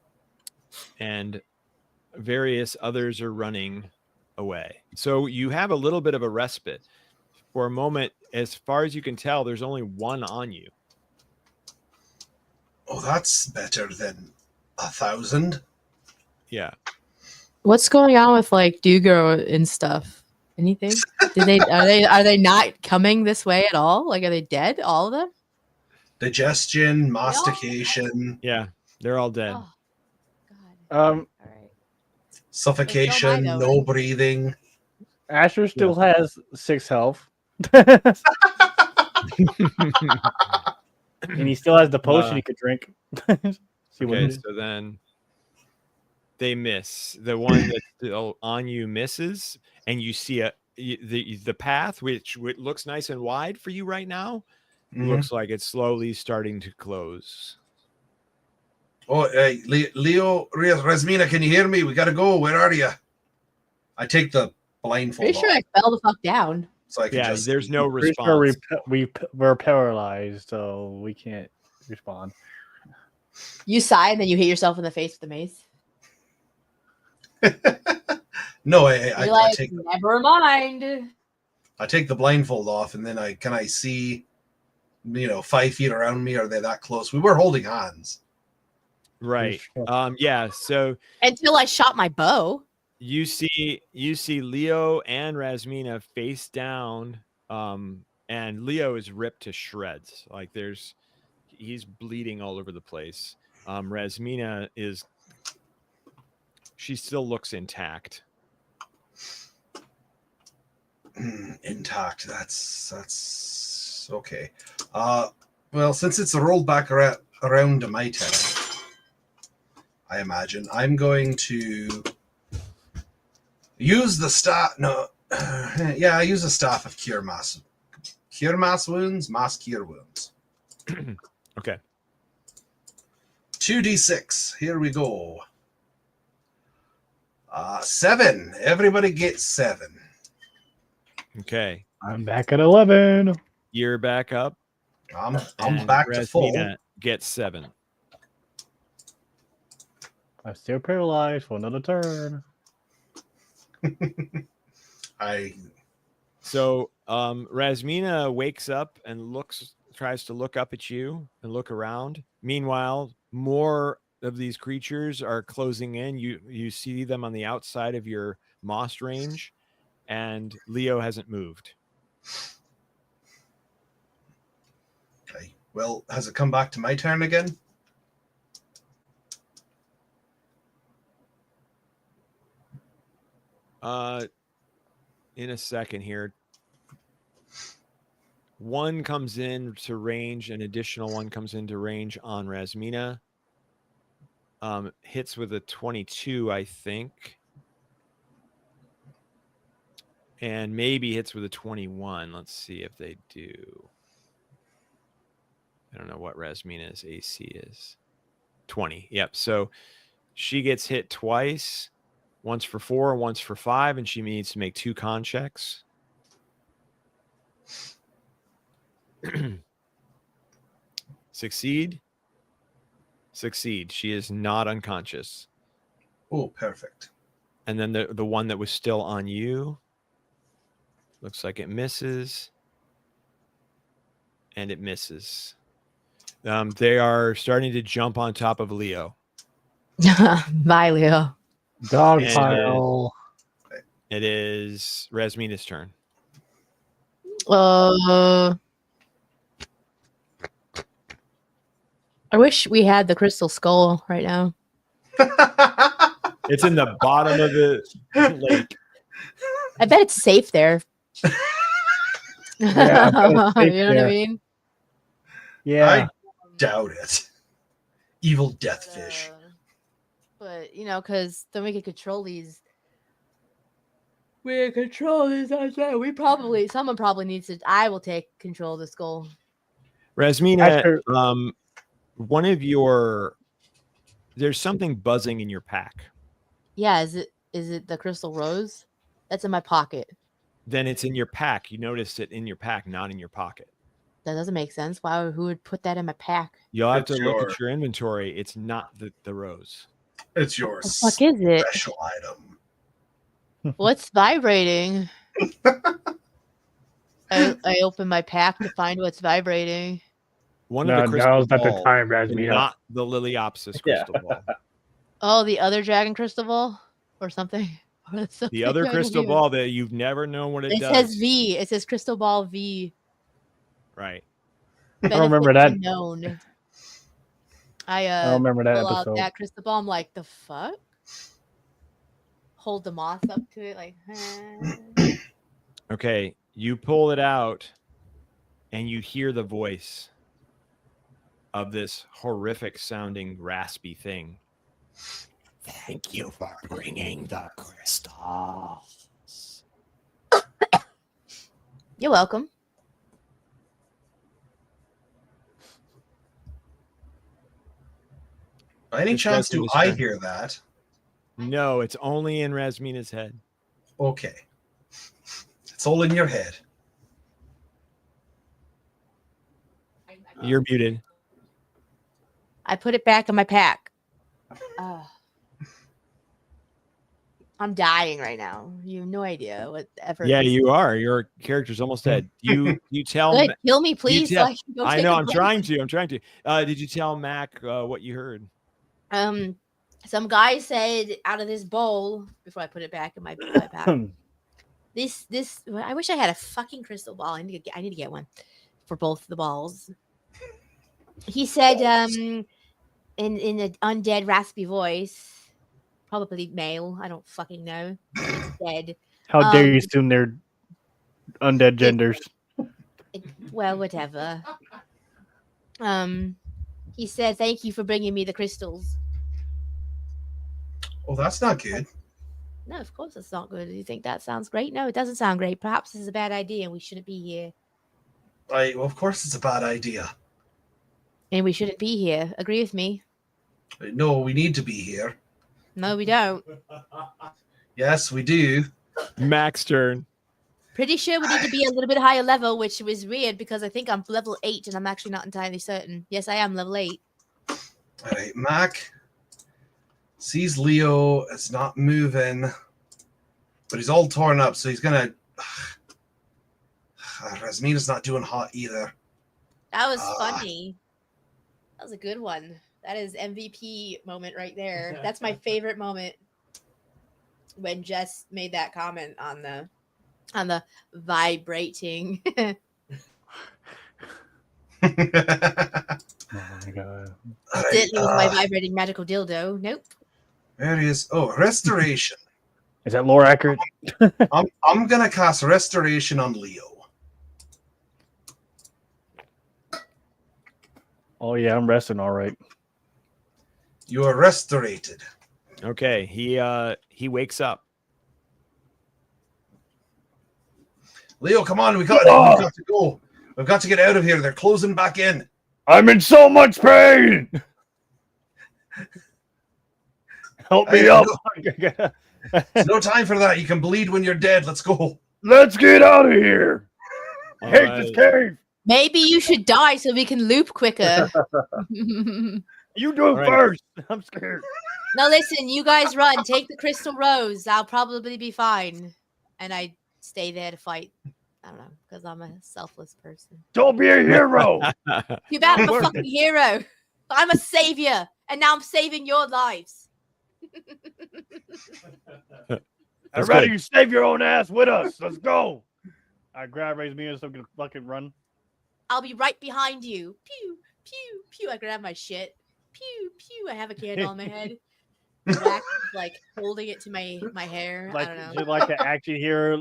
And various others are running away. So you have a little bit of a respite. For a moment, as far as you can tell, there's only one on you. Oh, that's better than 1,000. Yeah. What's going on with like Dugo and stuff? Anything? Are they not coming this way at all? Like, are they dead? All of them? Digestion, mastication. Yeah, they're all dead. Oh, God. All right. Suffocation, no breathing. Asher still has 6 health. And he still has the potion he could drink. Okay, so then they miss. The one that's still on you misses, and you see the path, which looks nice and wide for you right now, looks like it's slowly starting to close. Oh, hey, Leo, Rasmina, can you hear me? We got to go. Where are you? I take the blindfold Pretty sure I fell the fuck down. So I can just... there's no Pretty response. Sure we're paralyzed, so we can't respond. You sigh and then you hit yourself in the face with the mace. No, I take never mind. I take the blindfold off, and then can I see, 5 feet around me? Are they that close? We were holding hands. Right. Yeah. So until I shot my bow. You see Leo and Rasmina face down, and Leo is ripped to shreds. Like he's bleeding all over the place. Rasmina she still looks intact. Intact. That's okay. Well, since it's rolled back around to my turn, I imagine I'm going to use the staff. No, I use the staff of cure mass wounds, mass cure wounds. Okay. 2d6. Here we go. 7. Everybody gets 7. Okay. I'm back at 11. You're back up. I'm and back to full. Rasmina gets 7. I'm still paralyzed for another turn. So Rasmina wakes up and tries to look up at you and look around. Meanwhile, more of these creatures are closing in. You see them on the outside of your moss range, and Leo hasn't moved. Okay. Well, has it come back to my turn again? In a second here. One comes in to range, an additional one comes into range on Rasmina. Hits with a 22, I think. And maybe hits with a 21. Let's see if they do. I don't know what Rasmina's AC is. 20. Yep. So she gets hit twice. Once for 4 and once for 5, and she needs to make 2 con checks. Succeed. She is not unconscious. Oh, perfect. And then the one that was still on you, looks like it misses. And it misses. They are starting to jump on top of Leo. Bye, Leo. Dog pile. It is Rasmina's turn. I wish we had the crystal skull right now. It's in the bottom of the lake. I bet it's safe there. Yeah, You know what I mean? Yeah. I doubt it. Evil death fish. But because then we can control these. We can control these. Someone probably needs to. I will take control of the skull. Rasmina, one of your. There's something buzzing in your pack. Yeah, is it the crystal rose? That's in my pocket. Then it's in your pack. You noticed it in your pack, not in your pocket. That doesn't make sense. Who would put that in my pack? You'll have to look at your inventory. It's not the rose. It's yours. What the fuck is it? Special item. What's vibrating? I open my pack to find what's vibrating. One of the crystal now's not the balls, time, Rasmina. not the Liliopsis crystal ball. Oh, the other dragon crystal ball or something. The other crystal ball that you've never known what it does. It says V. It says crystal ball V. Right. I don't remember that. Known. I don't remember that pull out episode. that crystal ball. I'm like, the fuck? Hold the moss up to it, like. Okay, you pull it out, and you hear the voice of this horrific sounding raspy thing. Thank you for bringing the crystals. You're welcome. By any chance, do I hear that? No, it's only in Rasmina's head. Okay. It's all in your head. You're muted. I put it back in my pack. I'm dying right now. You have no idea what effort. Yeah, you are. Your character's almost dead. You tell Good. Kill me, please. Tell, so I can go I take know. a I'm break. trying to. Did you tell Mac what you heard? Some guy said out of this bowl before I put it back in my pack. This. I wish I had a fucking crystal ball. I need to get one for both the balls. He said, in an undead raspy voice, probably male. I don't fucking know. He said, How dare you assume they're undead genders? Well, whatever. He said, "Thank you for bringing me the crystals." Oh, that's not good. No, of course it's not good. Do you think that sounds great? No, it doesn't sound great. Perhaps this is a bad idea and we shouldn't be here. Well, of course it's a bad idea. And we shouldn't be here. Agree with me? No, we need to be here. No, we don't. Yes, we do. Mac's turn. Pretty sure we need to be a little bit higher level, which was weird because I think I'm level 8 and I'm actually not entirely certain. Yes, I am level 8. All right, Mac sees Leo is not moving, but he's all torn up, so he's gonna. Rasmina's not doing hot either. That was funny. That was a good one. That is MVP moment right there. That's my favorite moment. When Jess made that comment on the vibrating. Oh my god. Didn't lose my vibrating magical dildo. Nope. There he is. Oh, restoration. Is that lore accurate? I'm gonna cast restoration on Leo. Oh yeah, I'm resting all right. You are restorated. Okay, he wakes up. Leo, come on, we've got to go. We've got to get out of here. They're closing back in. I'm in so much pain. Help me up. There's no time for that. You can bleed when you're dead. Let's go. Let's get out of here. I hate right. this cave. Maybe you should die so we can loop quicker. You do it Right. first. I'm scared. No, listen, you guys run. Take the crystal rose. I'll probably be fine. And I stay there to fight. I don't know, because I'm a selfless person. Don't be a hero. You bet I'm a fucking hero. I'm a savior. And now I'm saving your lives. I'd rather you save your own ass with us. Let's go. I grab Rasmina so I can fucking run. I'll be right behind you. Pew, pew, pew. I grab my shit. Pew, pew. I have a candle on my head. Back, like holding it to my hair. Like, I don't know. you'd like to actually hear.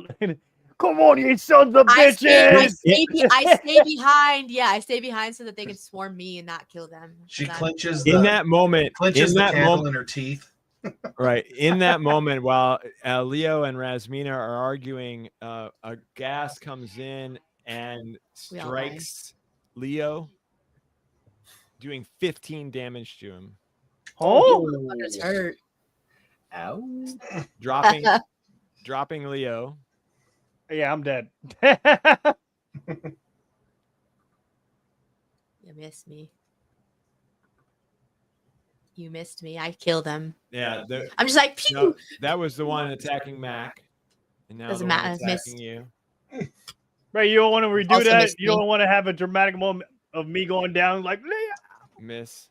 Come on, you sons of I bitches! stay behind. Yeah, I stay behind so that they can swarm me and not kill them. She clenches in that moment. Clenches the candle in her teeth. Right. In that moment, while Leo and Rasmina are arguing, a gas comes in and strikes Leo, doing 15 damage to him. Oh, it's hurt. Ow. Dropping Leo. Yeah, I'm dead. You missed me. You missed me. I killed him. Yeah. I'm just like, pew! No, that was the one attacking Mac. And now Doesn't the one matter, attacking missed. you. Right, you don't want to redo Also that? missed You don't want to have a dramatic moment of me going down like, Leo! Miss.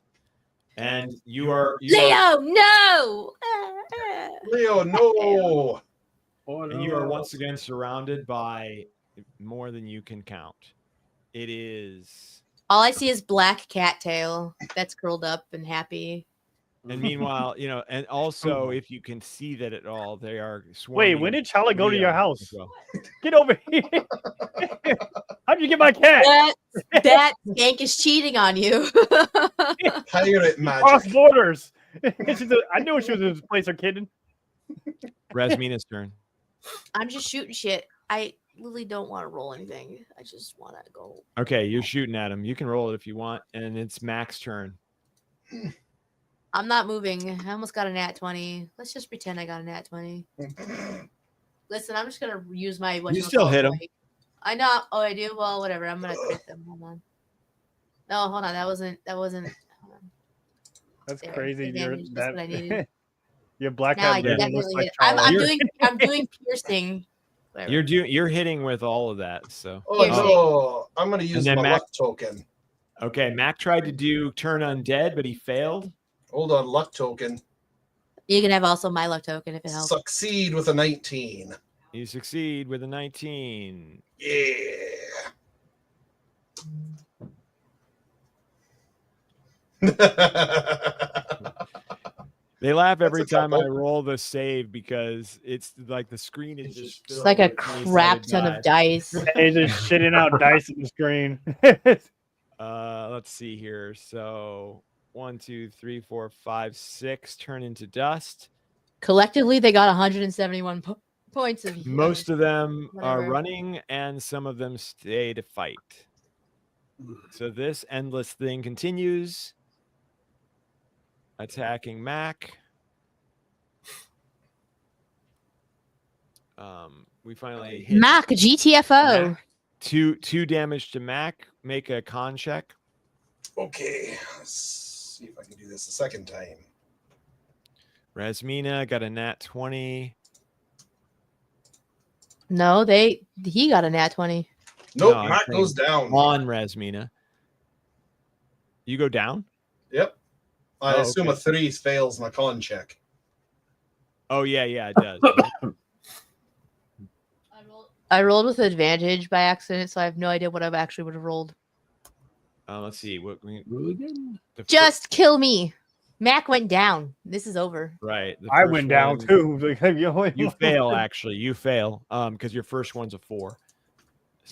And you are... Leo, no! Leo, no! And you are once again surrounded by more than you can count. It is... All I see is black cattail that's curled up and happy. And meanwhile, and also if you can see that at all, they are swarming. Wait, when did Chala go to your Leo house? as well. Get over here. How'd you get my cat? That skank is cheating on you. Pirate magic. Cross borders. I knew she was in this place, her kidding. Rasmina's turn. I'm just shooting shit. I really don't want to roll anything. I just want to go. Okay, you're shooting at him. You can roll it if you want, and it's Mac's turn. I'm not moving. I almost got a nat 20. Let's just pretend I got a nat 20. Listen, I'm just gonna use my. You still hit him. I know. Oh, I do. Well, whatever. I'm gonna crit them. Hold on. No, hold on. That wasn't. Hold on. That's There. crazy. Advantage, You're that's what I needed. Your black Now I hat literally definitely looks hit. like Chala. I'm doing piercing. Whatever. You're hitting with all of that. So. Oh no! I'm going to use my Mac, luck token. Okay, Mac tried to do turn undead, but he failed. Hold on, luck token. You can have also my luck token if it helps. Succeed with a 19. You succeed with a 19. Yeah. They laugh every time I roll the save because it's like the screen is just It's like a crap ton of dice. He's just shitting out dice at the screen. Let's see here. So 1, 2, 3, 4, 5, 6 turn into dust. Collectively, they got 171 points of. Most of them are whatever. running, and some of them stay to fight. So this endless thing continues. Attacking Mac. We finally hit Mac GTFO. Mac. Two damage to Mac. Make a con check. Okay, let's see if I can do this a second time. Rasmina got a nat 20. No, he got a nat 20. Nope, No, Mac goes down. On Rasmina. You go down? Yep. I assume okay. a 3 fails my con check. Oh, yeah, it does. I rolled with advantage by accident, so I have no idea what I actually would have rolled. Let's see. Just kill me. Mac went down. This is over. Right. I went down too. You fail, actually. You fail. Because your first one's a 4.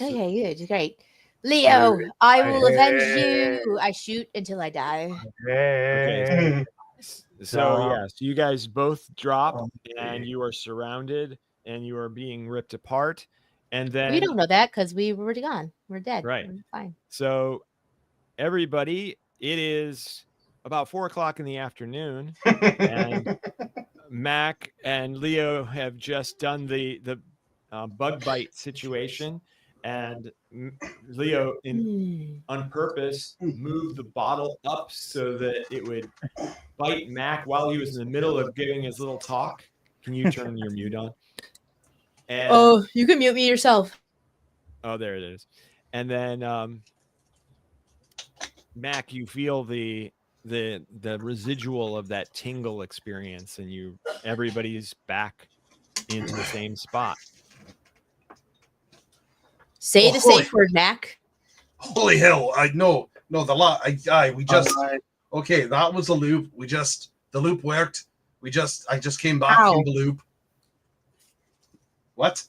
Okay, good. Great. Leo, I will avenge you. I shoot until I die. Okay. So you guys both drop, and you are surrounded, and you are being ripped apart. And then we don't know that because we were already gone. We're dead. Right. We're fine. So everybody, it is about 4:00 in the afternoon, and Mac and Leo have just done the bug bite situation, and Leo on purpose moved the bottle up so that it would bite Mac while he was in the middle of giving his little talk. Can you turn your mute on? And, you can mute me yourself. Oh, there it is. And then Mac, you feel the residual of that tingle experience, and everybody's back into the same spot. Say the safe word, Mac. Holy hell! We just okay. That was a loop. The loop worked. I just came back from the loop. What?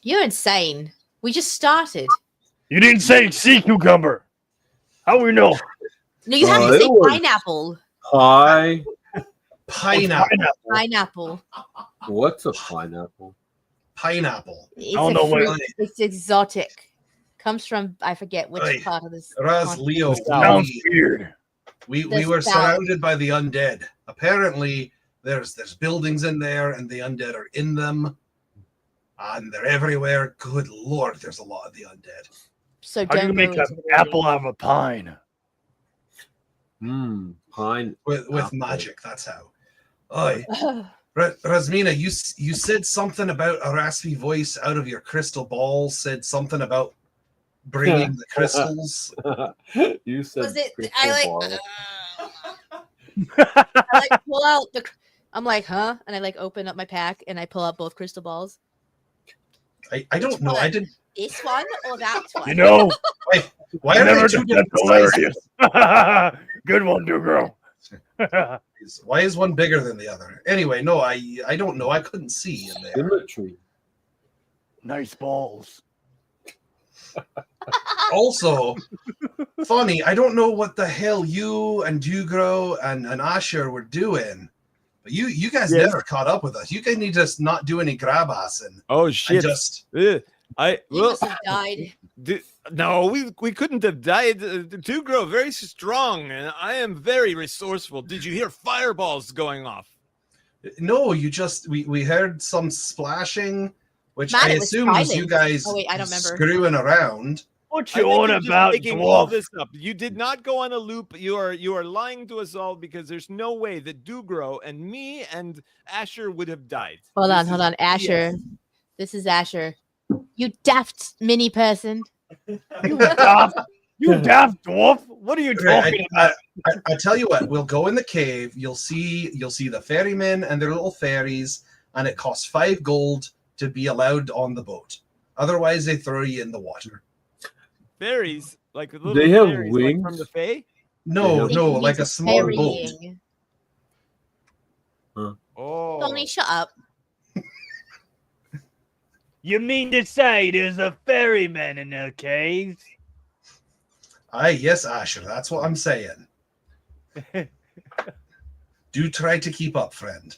You're insane. We just started. You didn't say sea cucumber. How we know? No, you have to say pineapple. Pineapple. What's a pineapple? Pineapple. It's I don't know what it's exotic. Comes from I forget which part of this. Leo. Sounds weird. We were surrounded by the undead. Apparently, there's buildings in there, and the undead are in them, and they're everywhere. Good Lord, there's a lot of the undead. So how do you make an apple out of a pine? Pine with magic. That's how. Rasmina, you said something about a raspy voice out of your crystal ball. Said something about bringing the crystals. You said was it? crystal I pull out the. I'm like, huh? And I open up my pack and I pull out both crystal balls. I don't know. I didn't. This one or that one? You know, why are they two different hilarious? Good one, new girl. Why is one bigger than the other? Anyway, no, I don't know. I couldn't see in there. Symmetry. Nice balls. Also, funny, I don't know what the hell you and Dugro and Asher were doing, but you guys never caught up with us. You guys need to just not do any grab assing. Oh shit! You must have died. No, we couldn't have died. Dugro very strong, and I am very resourceful. Did you hear fireballs going off? No, we heard some splashing, which Man, I assume was you guys I don't remember. screwing around. What you on about, making all this up? You did not go on a loop. You are lying to us all because there's no way that Dugro and me and Asher would have died. Hold on, Asher. Yes. This is Asher. You daft mini person. You daft dwarf. What are you talking about? I tell you what. We'll go in the cave. You'll see the ferrymen and their little fairies, and it costs 5 gold to be allowed on the boat. Otherwise, they throw you in the water. Fairies, like little they have fairies, wings from the Fae? No, like a small boat. Oh, Tony, shut up. You mean to say there's a ferryman in the caves? Yes, Asher. That's what I'm saying. Do try to keep up, friend.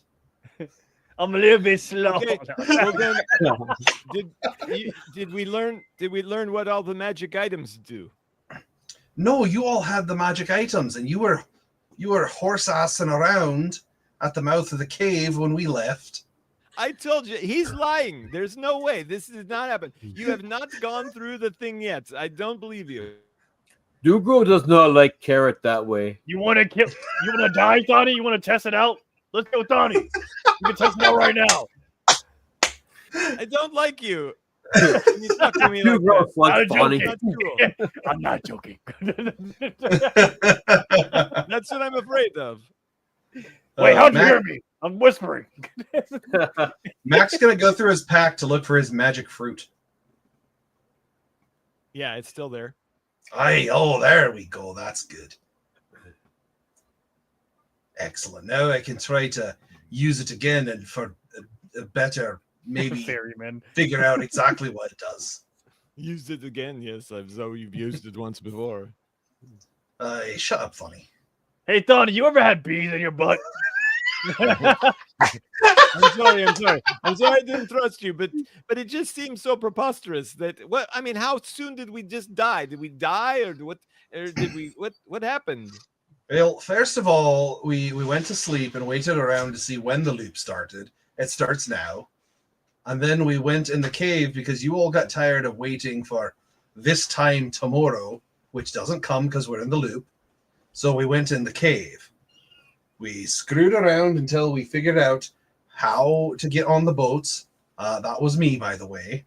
I'm a little bit slow. Okay. Well, then, did we learn what all the magic items do? No, you all had the magic items, and you were horse assing around at the mouth of the cave when we left. I told you, he's lying. There's no way. This did not happen. You have not gone through the thing yet. I don't believe you. Dugro does not like carrot that way. You want to kill? You want to die, Donnie? You want to test it out? Let's go, Donnie. You can test it out right now. I don't like you. You talk to me like Dugro that. likes Donnie. That's cool. I'm not joking. That's what I'm afraid of. Wait, how'd you hear me? I'm whispering. Mac's gonna go through his pack to look for his magic fruit. Yeah, it's still there. Oh, there we go. That's good. Excellent. Now I can try to use it again and for a better, maybe Ferryman. figure out exactly what it does. Used it again, yes, as though you've used it once before. Shut up, Funny. Hey, Donnie, you ever had bees in your butt? I'm sorry I didn't trust you, but it just seems so preposterous that how soon did we just die? Did we die or what happened? Well, first of all, we went to sleep and waited around to see when the loop started. It starts now. And then we went in the cave because you all got tired of waiting for this time tomorrow, which doesn't come because we're in the loop. So we went in the cave. We screwed around until we figured out how to get on the boats. That was me, by the way.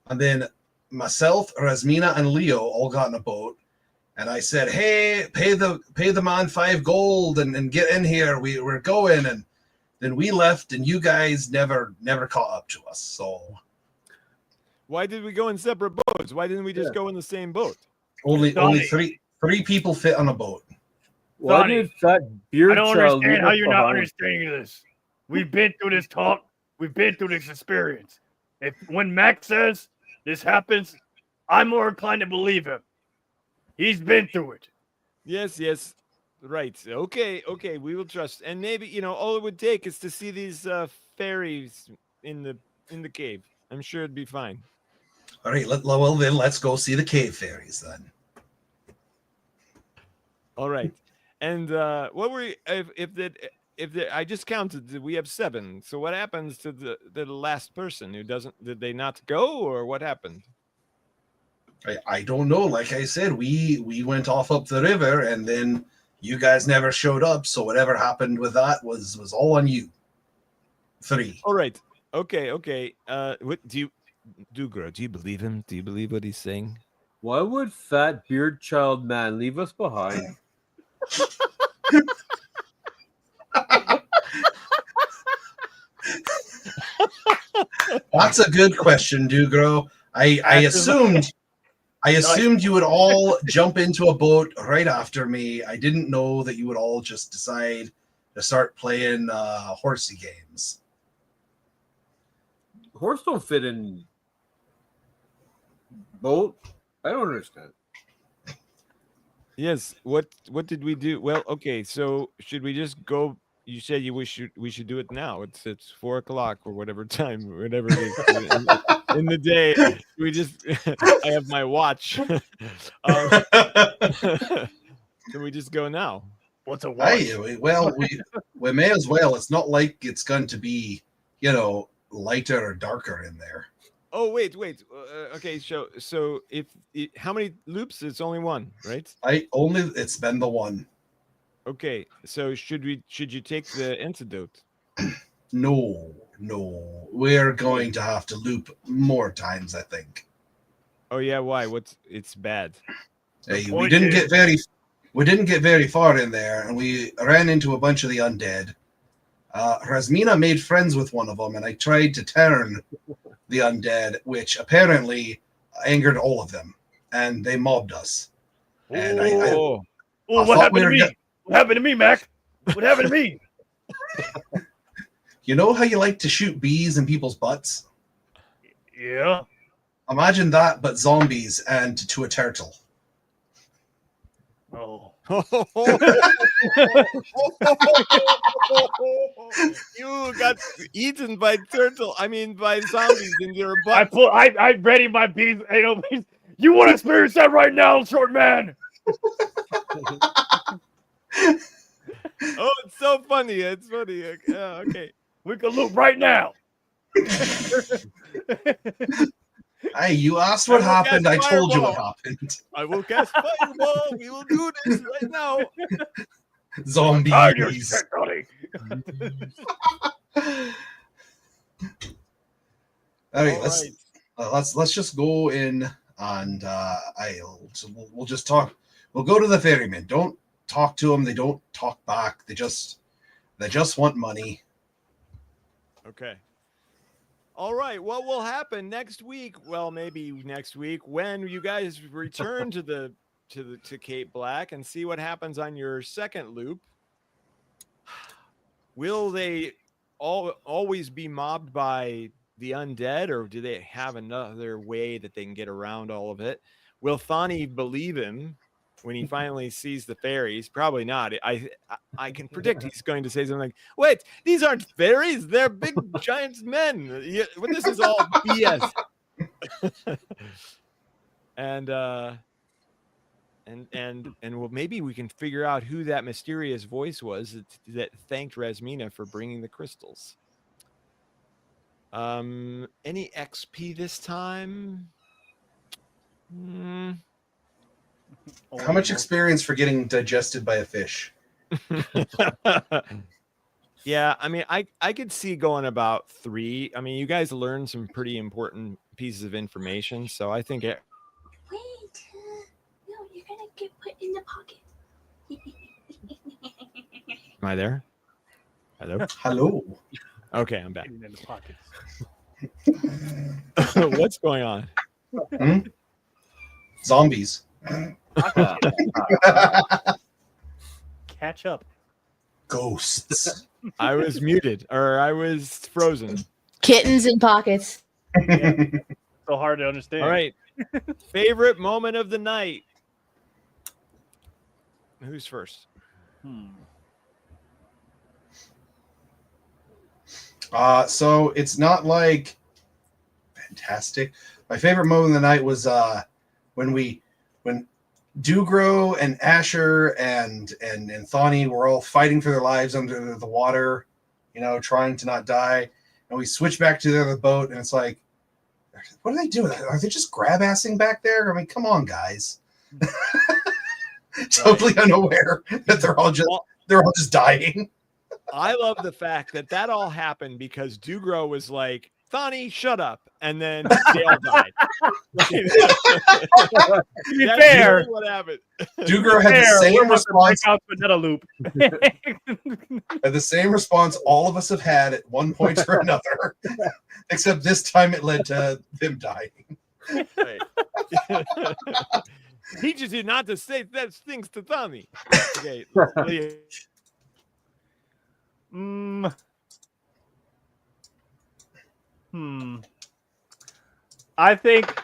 And then myself, Rasmina, and Leo all got in a boat. And I said, hey, pay the man 5 gold and get in here. We're going. And then we left, and you guys never caught up to us. So why did we go in separate boats? Why didn't we just go in the same boat? Only three people fit on a boat. Why did that beard I don't child understand leave how us you're not behind? understanding this. We've been through this talk. We've been through this experience. When Max says this happens, I'm more inclined to believe him. He's been through it. Yes. Right. Okay. We will trust. And maybe, all it would take is to see these fairies in the cave. I'm sure it'd be fine. All right. Well, then let's go see the cave fairies then. All right. And what were I just counted? We have 7. So what happens to the last person who doesn't? Did they not go, or what happened? I don't know. Like I said, we went off up the river, and then you guys never showed up. So whatever happened with that was all on you. 3. All right. Okay. What do you do, Gro? Do you believe him? Do you believe what he's saying? Why would fat beard child man leave us behind? That's a good question, Dugro. I assumed you would all jump into a boat right after me. I didn't know that you would all just decide to start playing horsey games. Horse don't fit in boat. I don't understand. Yes. What did we do? Well, okay. So should we just go? You said we should do it now. It's 4:00 or whatever time, whatever it is in the day. We just I have my watch. Can we just go now? What's a watch? Well, we may as well. It's not like it's going to be, lighter or darker in there. Oh, wait. Okay, so if how many loops? It's only 1, right? It's been the 1. Okay, so should you take the antidote? No. We're going to have to loop more times, I think. Oh yeah, why? It's bad. We didn't get very far in there, and we ran into a bunch of the undead. Rasmina made friends with one of them, and I tried to turn the undead, which apparently angered all of them, and they mobbed us. And what happened to me? What happened to me, Mac? What happened to me? You know how you like to shoot bees in people's butts? Yeah. Imagine that, but zombies and to a turtle. Oh. You got eaten by by zombies in your butt. I ready my bees. You want to experience that right now, short man? Oh, it's so funny. It's funny. Okay. We can loop right now. Hey, you asked what happened. I told you what happened. I will cast fireball. We will do this right now. Zombies. Okay, let's just go in and we'll just talk. We'll go to the ferryman. Don't talk to them. They don't talk back. They just want money. Okay. All right. What will happen next week? Well, maybe next week when you guys return to Cape Black and see what happens on your second loop. Will they always be mobbed by the undead, or do they have another way that they can get around all of it? Will Thani believe him when he finally sees the fairies? Probably not. I can predict he's going to say something like, wait, these aren't fairies, they're big giant men. Well, this is all BS. and well, maybe we can figure out who that mysterious voice was that thanked Rasmina for bringing the crystals. Any XP this time? How much experience for getting digested by a fish? Yeah, I mean, I could see going about 3. I mean, you guys learned some pretty important pieces of information, so I think it. Wait, no, you're gonna get put in the pocket. Am I there? Hello. Hello. Okay, I'm back. In the pockets. What's going on? Zombies. Catch up. Ghosts. I was muted, or I was frozen. Kittens in pockets. Yeah. So hard to understand. All right. Favorite moment of the night. Who's first? So it's not like fantastic. My favorite moment of the night was when Dugro and Asher and Thani were all fighting for their lives under the water, trying to not die. And we switch back to the other boat, and it's like, what are they doing? Are they just grab-assing back there? I mean, come on, guys. Totally unaware that they're all just dying. I love the fact that all happened because Dugro was like, Thani, shut up. And then they all died. To be fair, really what happened. Dugro had the same response. Out for another loop. Had the same response all of us have had at one point or another, except this time it led to them dying. Right. He just did not to say those things to Thani. Okay. I think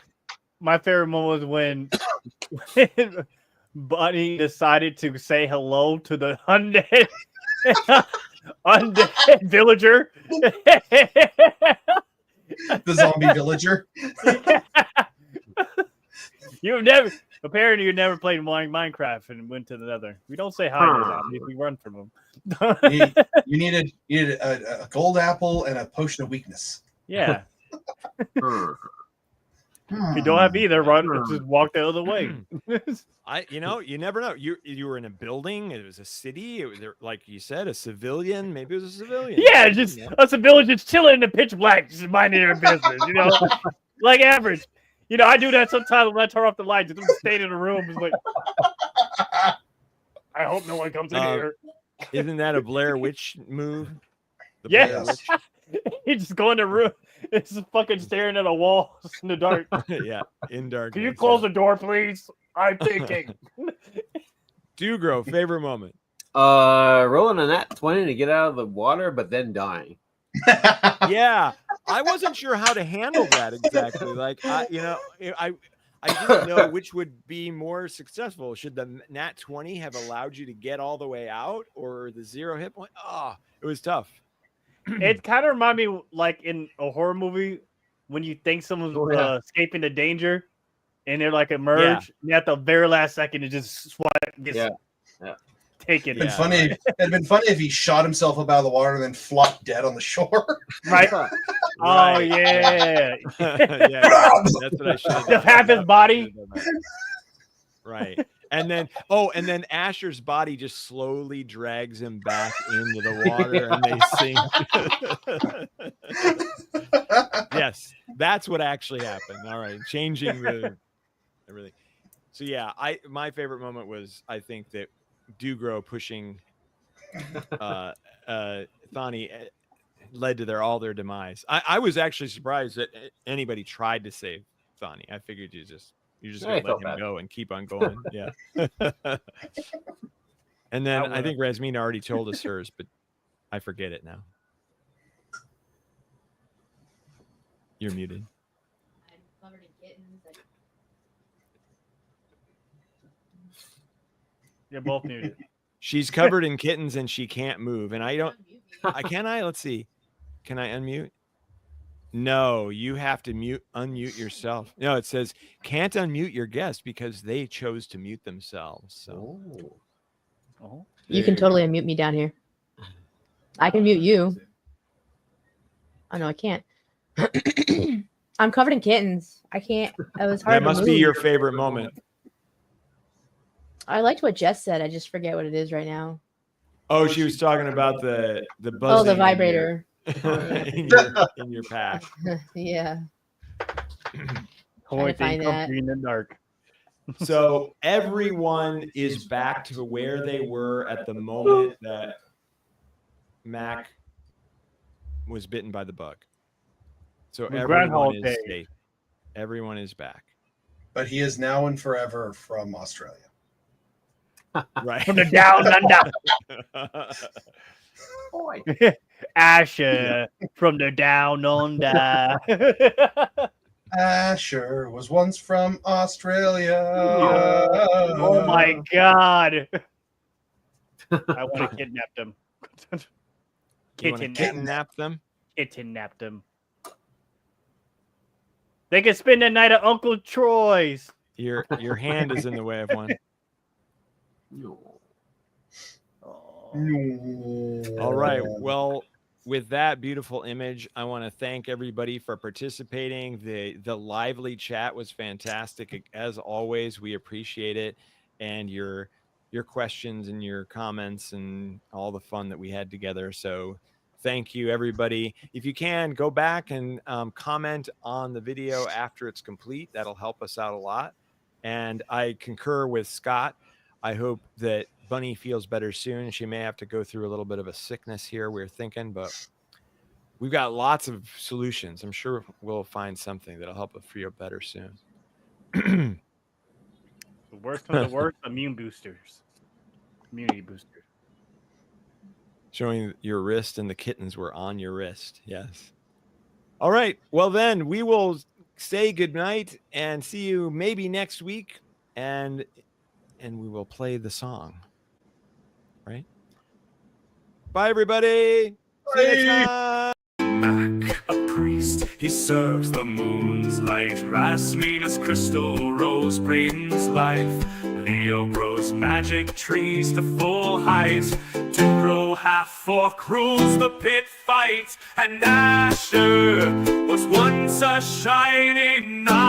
my favorite moment was when Bunny decided to say hello to the undead villager. The zombie villager. Apparently you never played Minecraft and went to the Nether. We don't say hi to zombies, we run from them. you needed a gold apple and a potion of weakness. Yeah. If you don't have either, just walk the other way. You never know. You were in a building. It was a city. It was, like you said, a civilian. Maybe it was a civilian. Yeah, just a civilian just chilling in the pitch black, just minding their business. Like average. I do that sometimes when I turn off the lights. Just stay in the room. Just like, I hope no one comes in here. Isn't that a Blair Witch move? Yes. You just go in the room. It's just fucking staring at a wall in the dark. Yeah, in dark. Can you close the door, please? I'm thinking. Dugro, favorite moment. Rolling a nat 20 to get out of the water, but then dying. Yeah, I wasn't sure how to handle that exactly. Like, I didn't know which would be more successful. Should the nat 20 have allowed you to get all the way out, or the 0 hit point? Oh, it was tough. It kind of reminded me like in a horror movie when you think someone's escaping the danger and they're like emerge, and at the very last second it just Take it. It'd been funny if he shot himself up out of the water and then flopped dead on the shore. Right. Oh yeah. That's what I should have done. Just half his body. Right. And then Asher's body just slowly drags him back into the water and they sink. Yes, that's what actually happened. All right, changing the everything. So yeah, my favorite moment was, I think, that Dugro pushing Thani led to all their demise. I was actually surprised that anybody tried to save Thani. I figured you're just gonna let him go and keep on going. Yeah. And then I think Rasmina already told us hers, but I forget it now. You're muted. I'm covered in kittens. You're both muted. She's covered in kittens and she can't move. And let's see. Can I unmute? No, you have to unmute yourself. No, it says can't unmute your guest because they chose to mute themselves. So you can totally unmute me down here. I can mute you. Oh no, I can't. I'm covered in kittens. I can't. It was hard. That must be your favorite moment. I liked what Jess said. I just forget what it is right now. Oh, she was talking about the buzzing. Oh, the vibrator. in your pack. Yeah. Oh, find that. in the dark. So everyone is back to where they were at the moment that Mac was bitten by the bug. So everyone is safe. Everyone is back. But he is now and forever from Australia. Right. From the down under. Boy. Asher from the down under. Asher was once from Australia. Oh my God. I want to kidnap them. Kidnap them? Kidnap them. They can spend the night at Uncle Troy's. Your hand is in the way of one. All right. Well, with that beautiful image, I want to thank everybody for participating. The lively chat was fantastic. As always, we appreciate it. And your questions and your comments and all the fun that we had together. So thank you, everybody. If you can, go back and comment on the video after it's complete. That'll help us out a lot. And I concur with Scott. I hope that Bunny feels better soon. She may have to go through a little bit of a sickness here, we're thinking, but we've got lots of solutions. I'm sure we'll find something that'll help her feel better soon. The worst of the worst, immune boosters. Immunity boosters. Showing your wrist, and the kittens were on your wrist. Yes. All right. Well, then we will say goodnight and see you maybe next week. And we will play the song. Right? Bye, everybody. See you next time. Mac, a priest, he serves the moon's light. Rasmina's crystal rose brings life. Leo grows magic trees to full height. Dugro half-orc rules the pit fight. And Asher was once a shining knight.